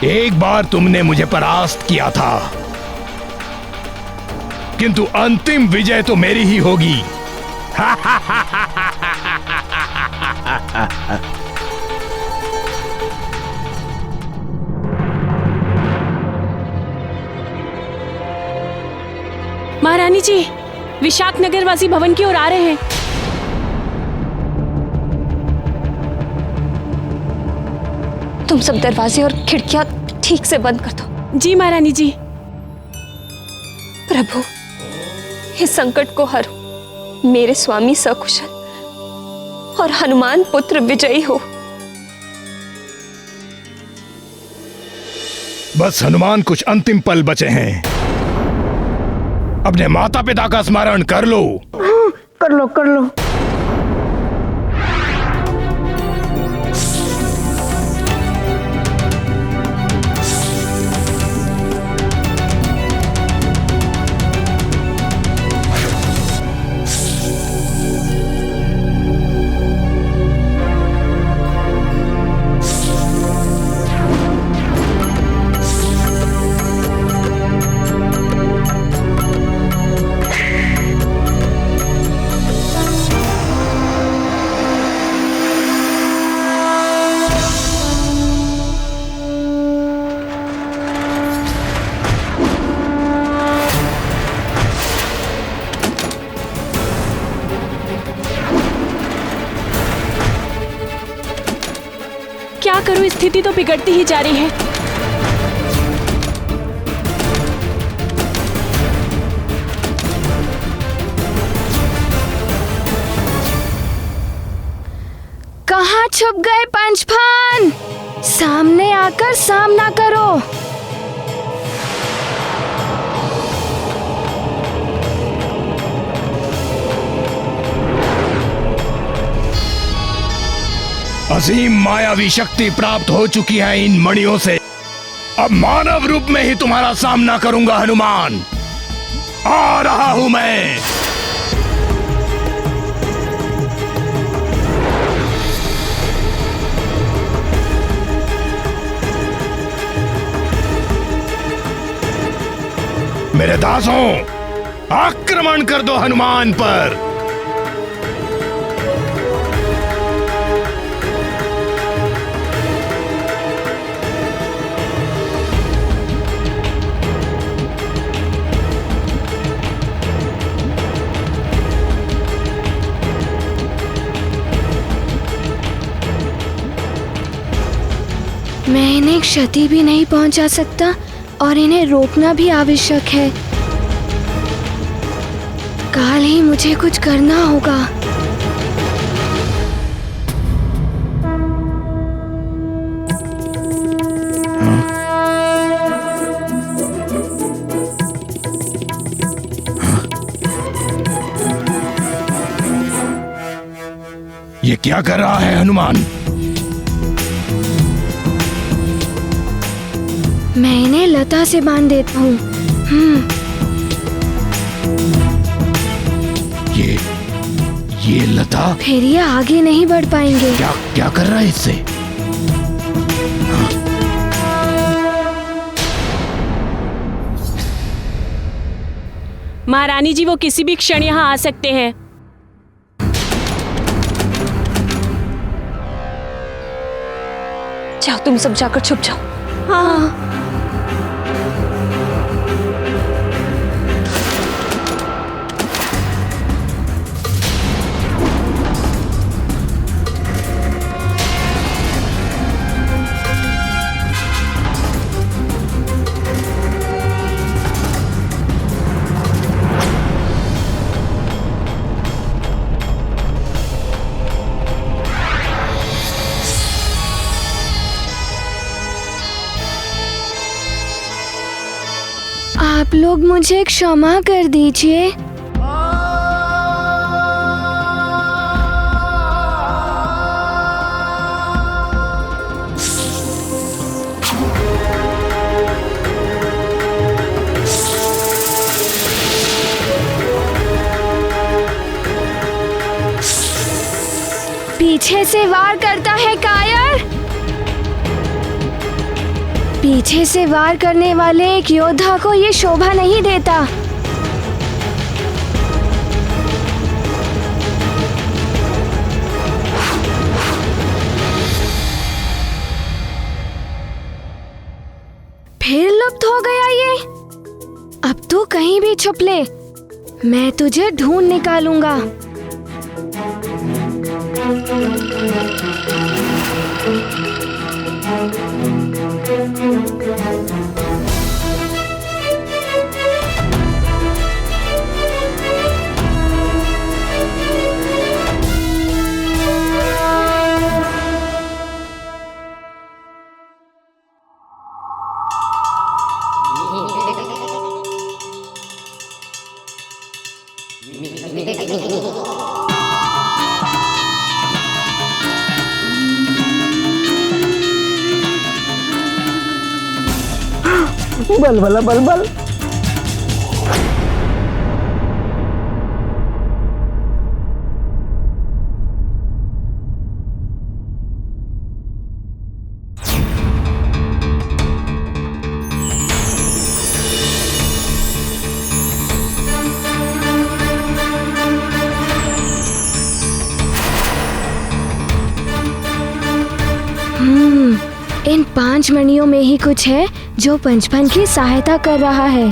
एक बार तुमने मुझे परास्त किया था, किंतु अंतिम विजय तो मेरी ही होगी। महारानी जी, विशाख नगरवासी भवन की ओर आ रहे हैं। तुम सब दरवाजे और खिड़कियां ठीक से बंद कर दो। जी महारानी जी। प्रभु, इस संकट को हरो। मेरे स्वामी सकुशल और हनुमान पुत्र विजयी हो। बस हनुमान कुछ अंतिम पल बचे हैं। अपने माता पिता का स्मरण कर लो। कर लो कर लो। क्या करूं, स्थिति तो बिगड़ती ही जा रही है। कहाँ छुप गए पंचफन? सामने आकर सामना करो। असीम मायावी शक्ति प्राप्त हो चुकी है इन मणियों से। अब मानव रूप में ही तुम्हारा सामना करूंगा हनुमान। आ रहा हूं मैं। मेरे दासों, आक्रमण कर दो हनुमान पर। मैं इन्हें क्षति भी नहीं पहुंचा सकता और इन्हें रोकना भी आवश्यक है। काल ही मुझे कुछ करना होगा। ये क्या कर रहा है हनुमान? मैं इन्हें लता से बांध देता हूँ। ये लता? फिर ये आगे नहीं बढ़ पाएंगे। क्या कर रहा है इससे? महारानी जी, वो किसी भी क्षण यहाँ आ सकते हैं। जाओ, तुम सब जाकर छुप जाओ। हाँ। आप लोग मुझे क्षमा कर दीजिए। पीछे से वार करता है कायर। पीछे से वार करने वाले एक योद्धा को ये शोभा नहीं देता। फिर लुप्त हो गया ये। अब तू कहीं भी छुप ले, मैं तुझे ढूंढ निकालूंगा। बल बल बल बल। इन 5 मणियों में ही कुछ है जो पंचफन की सहायता कर रहा है।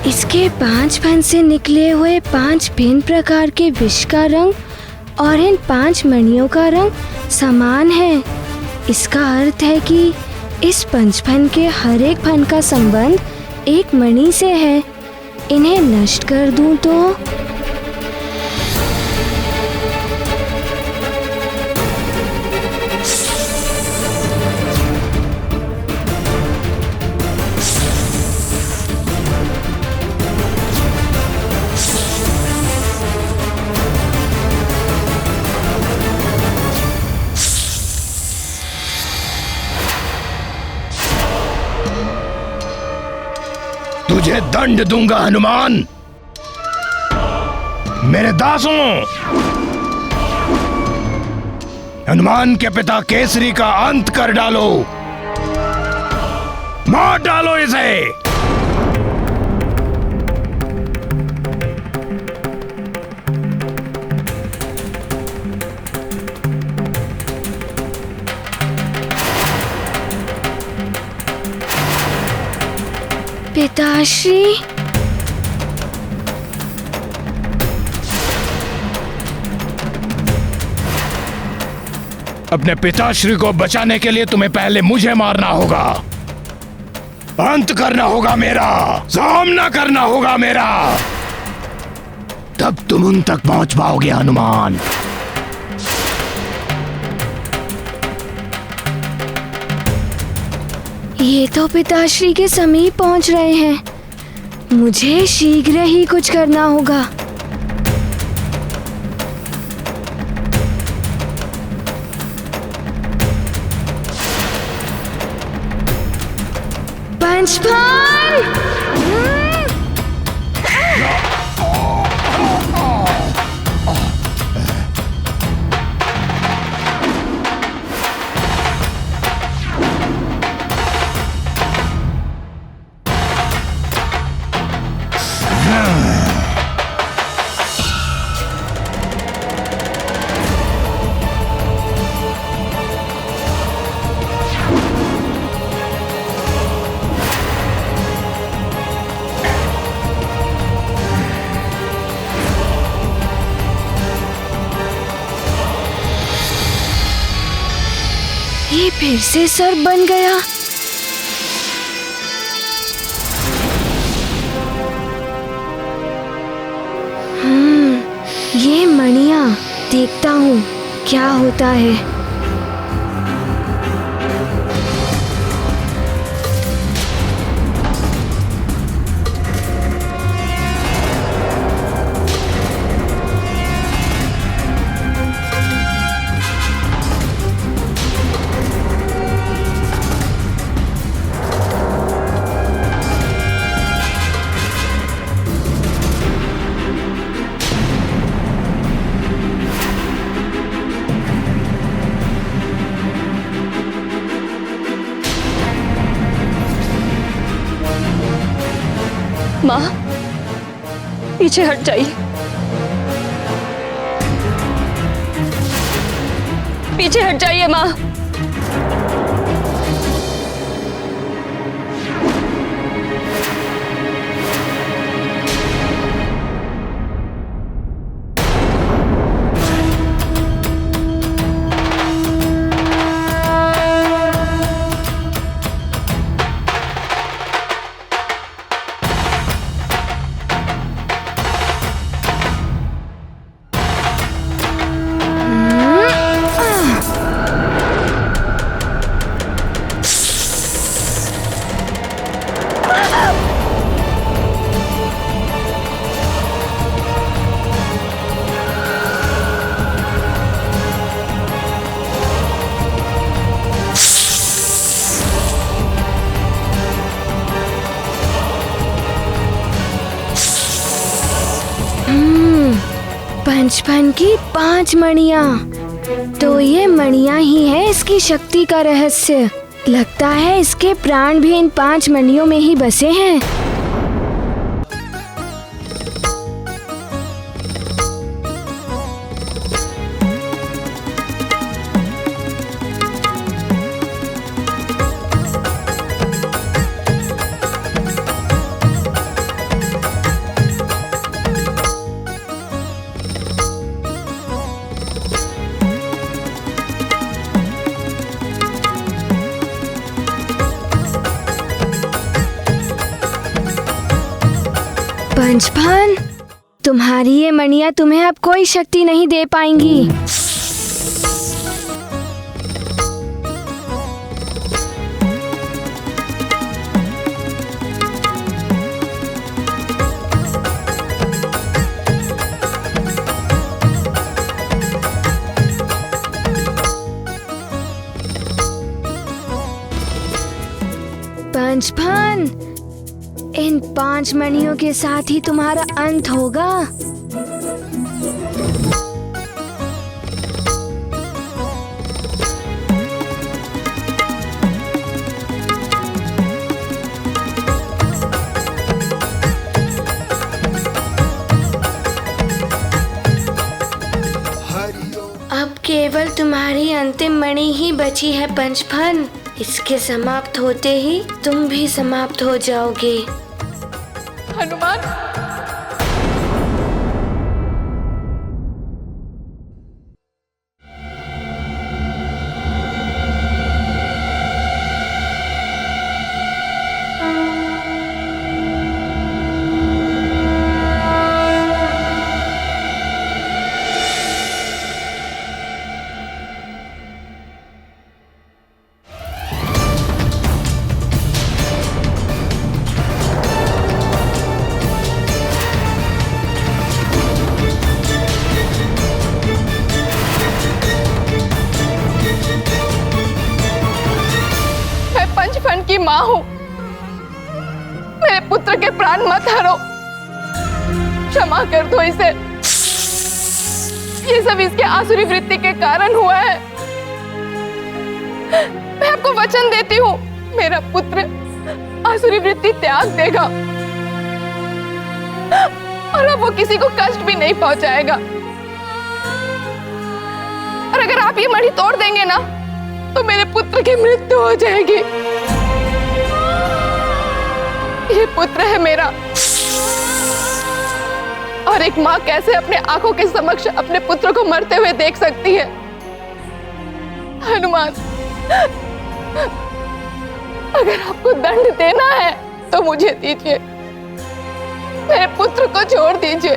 इसके 5 फन से निकले हुए 5 भिन्न प्रकार के विष का रंग और इन 5 मणियों का रंग समान है। इसका अर्थ है कि इस पंचफन के हर एक फन का संबंध एक मणि से है। इन्हें नष्ट कर दूं तो तुझे दंड दूंगा हनुमान। मेरे दासों, हनुमान के पिता केसरी का अंत कर डालो, मार डालो इसे। पिताश्री, अपने पिताश्री को बचाने के लिए तुम्हें पहले मुझे मारना होगा, अंत करना होगा मेरा, सामना करना होगा मेरा, तब तुम उन तक पहुंच पाओगे हनुमान। ये तो पिताश्री के समीप पहुंच रहे हैं। मुझे शीघ्र ही कुछ करना होगा। पंचफल! ये फिर से सर्प बन गया। ये मणियाँ, देखता हूँ क्या होता है। माँ, पीछे हट जाइए। पीछे हट जाइए माँ। पंचफन की 5 मणियाँ। तो ये मणियाँ ही है इसकी शक्ति का रहस्य। लगता है इसके प्राण भी इन 5 मणियों में ही बसे हैं। पंचफन, तुम्हारी ये मणियाँ तुम्हें अब कोई शक्ति नहीं दे पाएंगी। पंचफन, इन 5 मणियों के साथ ही तुम्हारा अंत होगा। अब केवल तुम्हारी अंतिम मणि ही बची है पंचफन। इसके समाप्त होते ही तुम भी समाप्त हो जाओगे। हनुमान, माँ हूँ। मेरे पुत्र के प्राण मत हरो, क्षमा कर दो इसे। ये सब इसके आसुरी वृत्ति के कारण हुआ है। मैं आपको वचन देती हूँ, मेरा पुत्र आसुरी वृत्ति त्याग देगा और अब वो किसी को कष्ट भी नहीं पहुंचाएगा। और अगर आप ये मणि तोड़ देंगे ना, तो मेरे पुत्र की मृत्यु हो जाएगी। ये पुत्र है मेरा, और एक माँ कैसे अपने आंखों के समक्ष अपने पुत्र को मरते हुए देख सकती है। हनुमान, अगर आपको दंड देना है तो मुझे दीजिए, मेरे पुत्र को छोड़ दीजिए।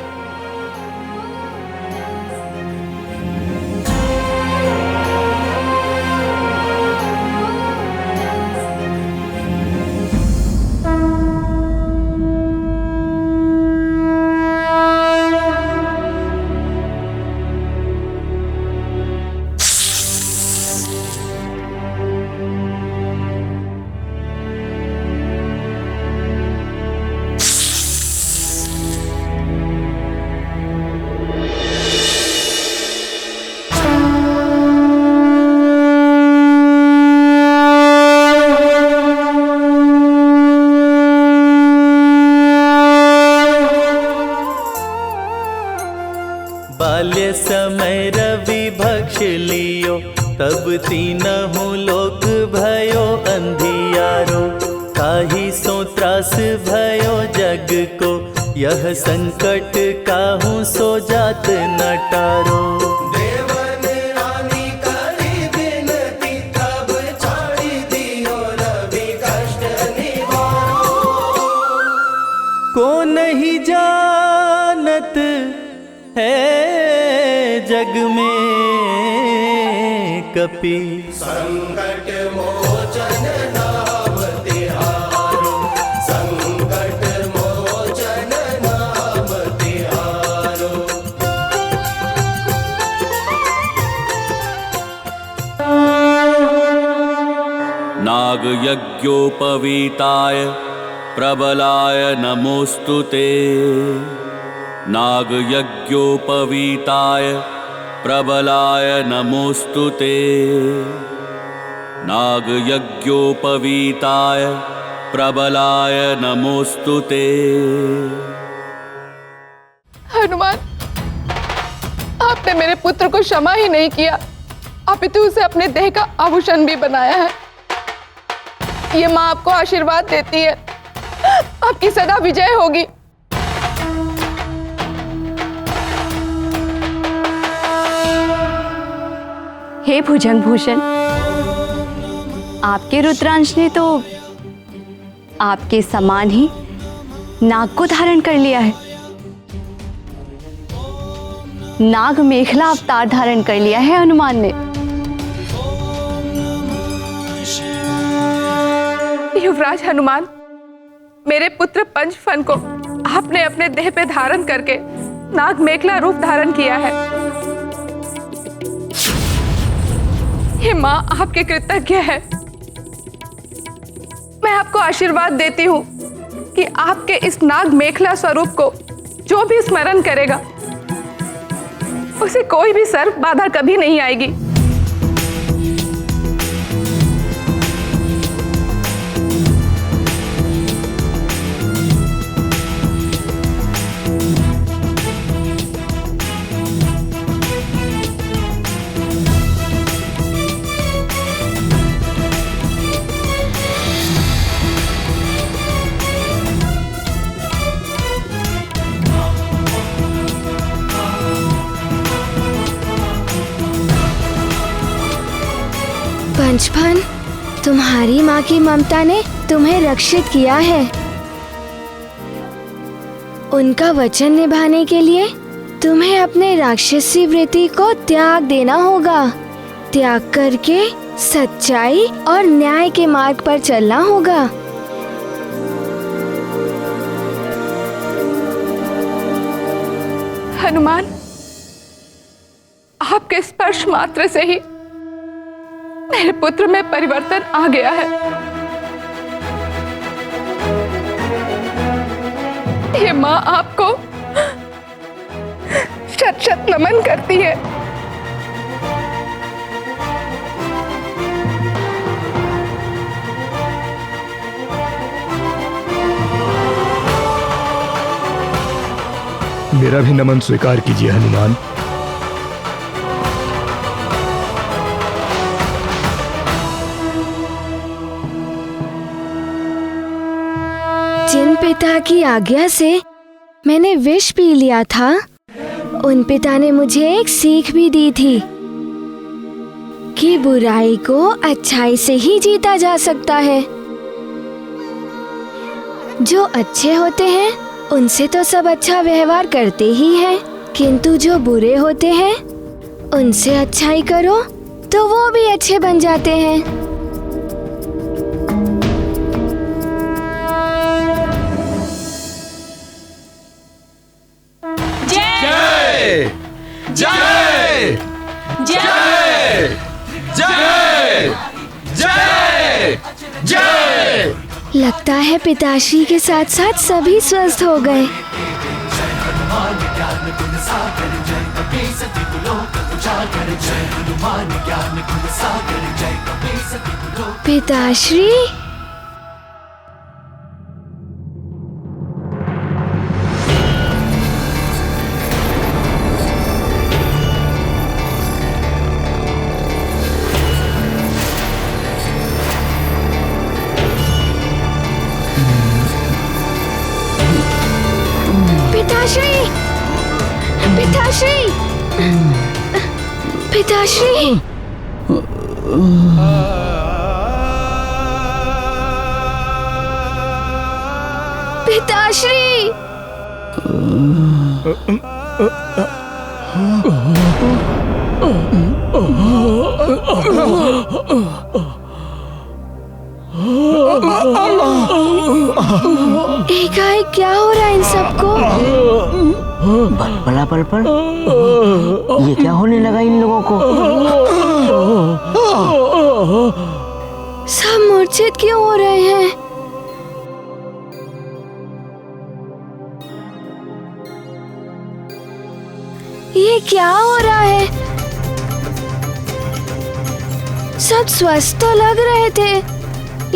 बाल्य समय रवि भक्ष लियो, तब तीनहु लोक भयो अंधियारो। काहि सो त्रास भयो जग को, यह संकट काहू सो जात न टारो। को नहीं जानत है जग में कपि, संकट मोचन नाम तिहारो, संकट मोचन नाम तिहारो। नाग यज्ञोपवीताय प्रबलाय नमोस्तुते। नाग यज्ञोपवीताय प्रबलाय नमोस्तुते। नाग यज्ञोपवीताय प्रबलाय नमोस्तुते। हनुमान, आपने मेरे पुत्र को क्षमा ही नहीं किया, अपितु उसे अपने देह का आभूषण भी बनाया है। ये माँ आपको आशीर्वाद देती है, आपकी सदा विजय होगी। हे भुजंग भूषण, आपके रुद्रांश ने तो आपके समान ही नाग को धारण कर लिया है। नाग मेखला अवतार धारण कर लिया है हनुमान ने। युवराज हनुमान, मेरे पुत्र पंचफन को आपने अपने देह पे धारण करके नाग मेखला रूप धारण किया है। ये माँ आपके कृतज्ञ है। मैं आपको आशीर्वाद देती हूँ कि आपके इस नाग मेखला स्वरूप को जो भी स्मरण करेगा, उसे कोई भी सर्प बाधा कभी नहीं आएगी। पंचफन, तुम्हारी माँ की ममता ने तुम्हें रक्षित किया है। उनका वचन निभाने के लिए तुम्हें अपने राक्षसी वृत्ति को त्याग देना होगा। त्याग करके सच्चाई और न्याय के मार्ग पर चलना होगा। हनुमान, आपके स्पर्श मात्र से ही मेरे पुत्र में परिवर्तन आ गया है। ये माँ आपको शत शत नमन करती है। मेरा भी नमन स्वीकार कीजिए हनुमान। जिन पिता की आज्ञा से मैंने विष पी लिया था, उन पिता ने मुझे एक सीख भी दी थी कि बुराई को अच्छाई से ही जीता जा सकता है। जो अच्छे होते हैं उनसे तो सब अच्छा व्यवहार करते ही हैं, किंतु जो बुरे होते हैं उनसे अच्छाई करो तो वो भी अच्छे बन जाते हैं। जय जय जय जय जय जय। लगता है पिताश्री के साथ साथ सभी स्वस्थ हो गए। पिताश्री, पिताश्री, पिताश्री, पिताश्री। पिताश्री, एकाएक क्या हो रहा है इन सबको? बलबला पल ये क्या होने लगा इन लोगों को? सब मूर्छित क्यों हो रहे हैं? ये क्या हो रहा है? सब स्वस्थ तो लग रहे थे,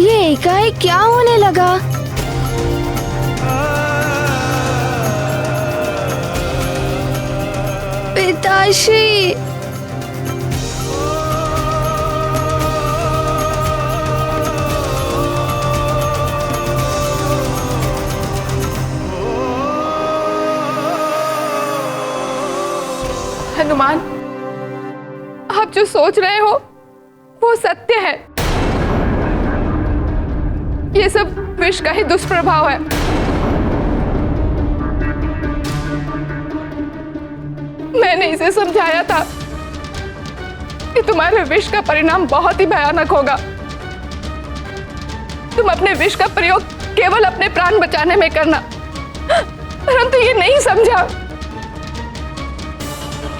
ये एकाएक क्या होने लगा? पिताश्री, हनुमान, आप जो सोच रहे हो वो सत्य है। ये सब विष का ही दुष्प्रभाव है। मैंने इसे समझाया था कि तुम्हारे विष का परिणाम बहुत ही भयानक होगा। तुम अपने विष का प्रयोग केवल अपने प्राण बचाने में करना, परंतु ये नहीं समझा।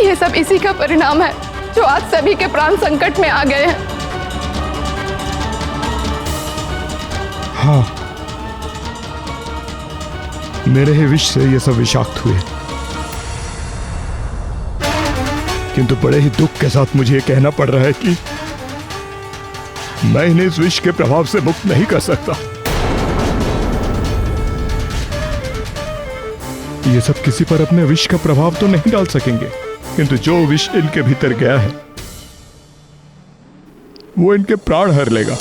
ये सब इसी का परिणाम है जो आज सभी के प्राण संकट में आ गए हैं। हाँ, मेरे ही विष से ये सब विषाक्त हुए, किंतु बड़े ही दुख के साथ मुझे ये कहना पड़ रहा है कि मैं इन्हें इस विष के प्रभाव से मुक्त नहीं कर सकता। ये सब किसी पर अपने विष का प्रभाव तो नहीं डाल सकेंगे, किंतु जो विष इनके भीतर गया है वो इनके प्राण हर लेगा।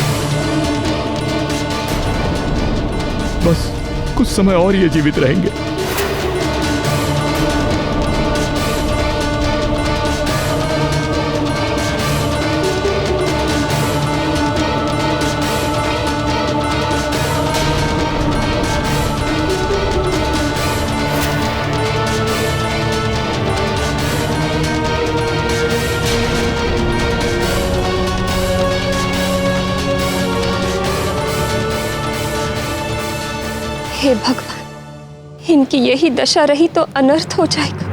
बस कुछ समय और ये जीवित रहेंगे। हे भगवान, इनकी यही दशा रही तो अनर्थ हो जाएगा।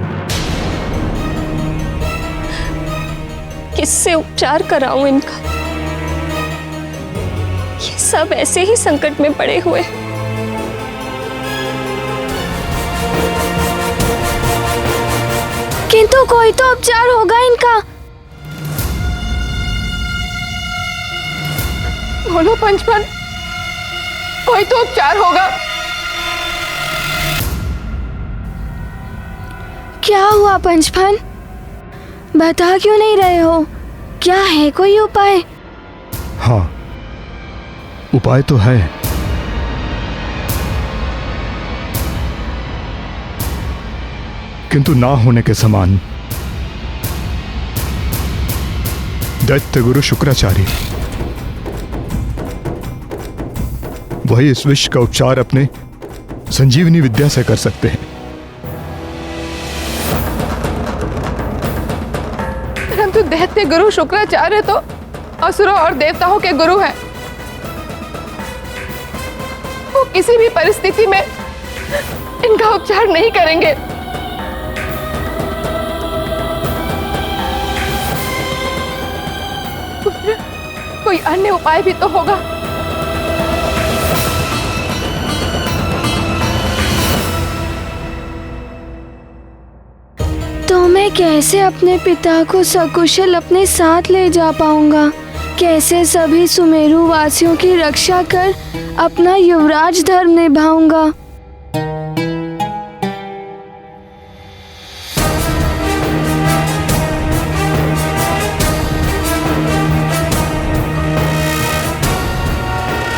किससे उपचार कराऊं इनका? ये सब ऐसे ही संकट में पड़े हुए। तो कोई तो उपचार होगा इनका। बोलो पंचफन, कोई तो उपचार होगा। क्या हुआ पंचफन? बता क्यों नहीं रहे हो? क्या है कोई उपाय? हाँ, उपाय तो है। किंतु ना होने के समान। दैत्य गुरु शुक्राचार्य वही इस विष का उपचार अपने संजीवनी विद्या से कर सकते हैं। परंतु दैत्य गुरु शुक्राचार्य तो असुरों और देवताओं के गुरु हैं। वो किसी भी परिस्थिति में इनका उपचार नहीं करेंगे। पुत्र, कोई अन्य उपाय भी तो होगा। तो मैं कैसे अपने पिता को सकुशल अपने साथ ले जा पाऊंगा? कैसे सभी सुमेरु वासियों की रक्षा कर अपना युवराज धर्म निभाऊंगा?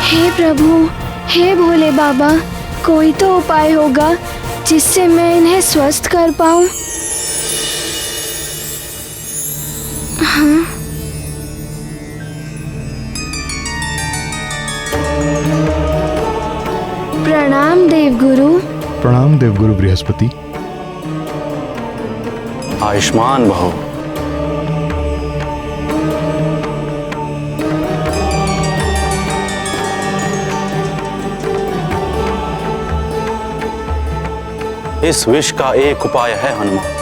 हे प्रभु, हे भोले बाबा, कोई तो उपाय होगा जिससे मैं इन्हें स्वस्थ कर पाऊं। हाँ। प्रणाम देवगुरु। प्रणाम देवगुरु बृहस्पति। आयुष्मान भव। इस विष का एक उपाय है हनुमान।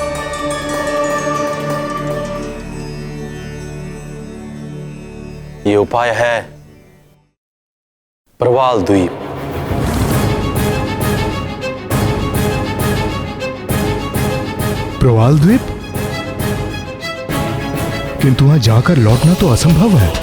ये उपाय है प्रवाल द्वीप। प्रवाल द्वीप? किंतु वहां जाकर लौटना तो असंभव है।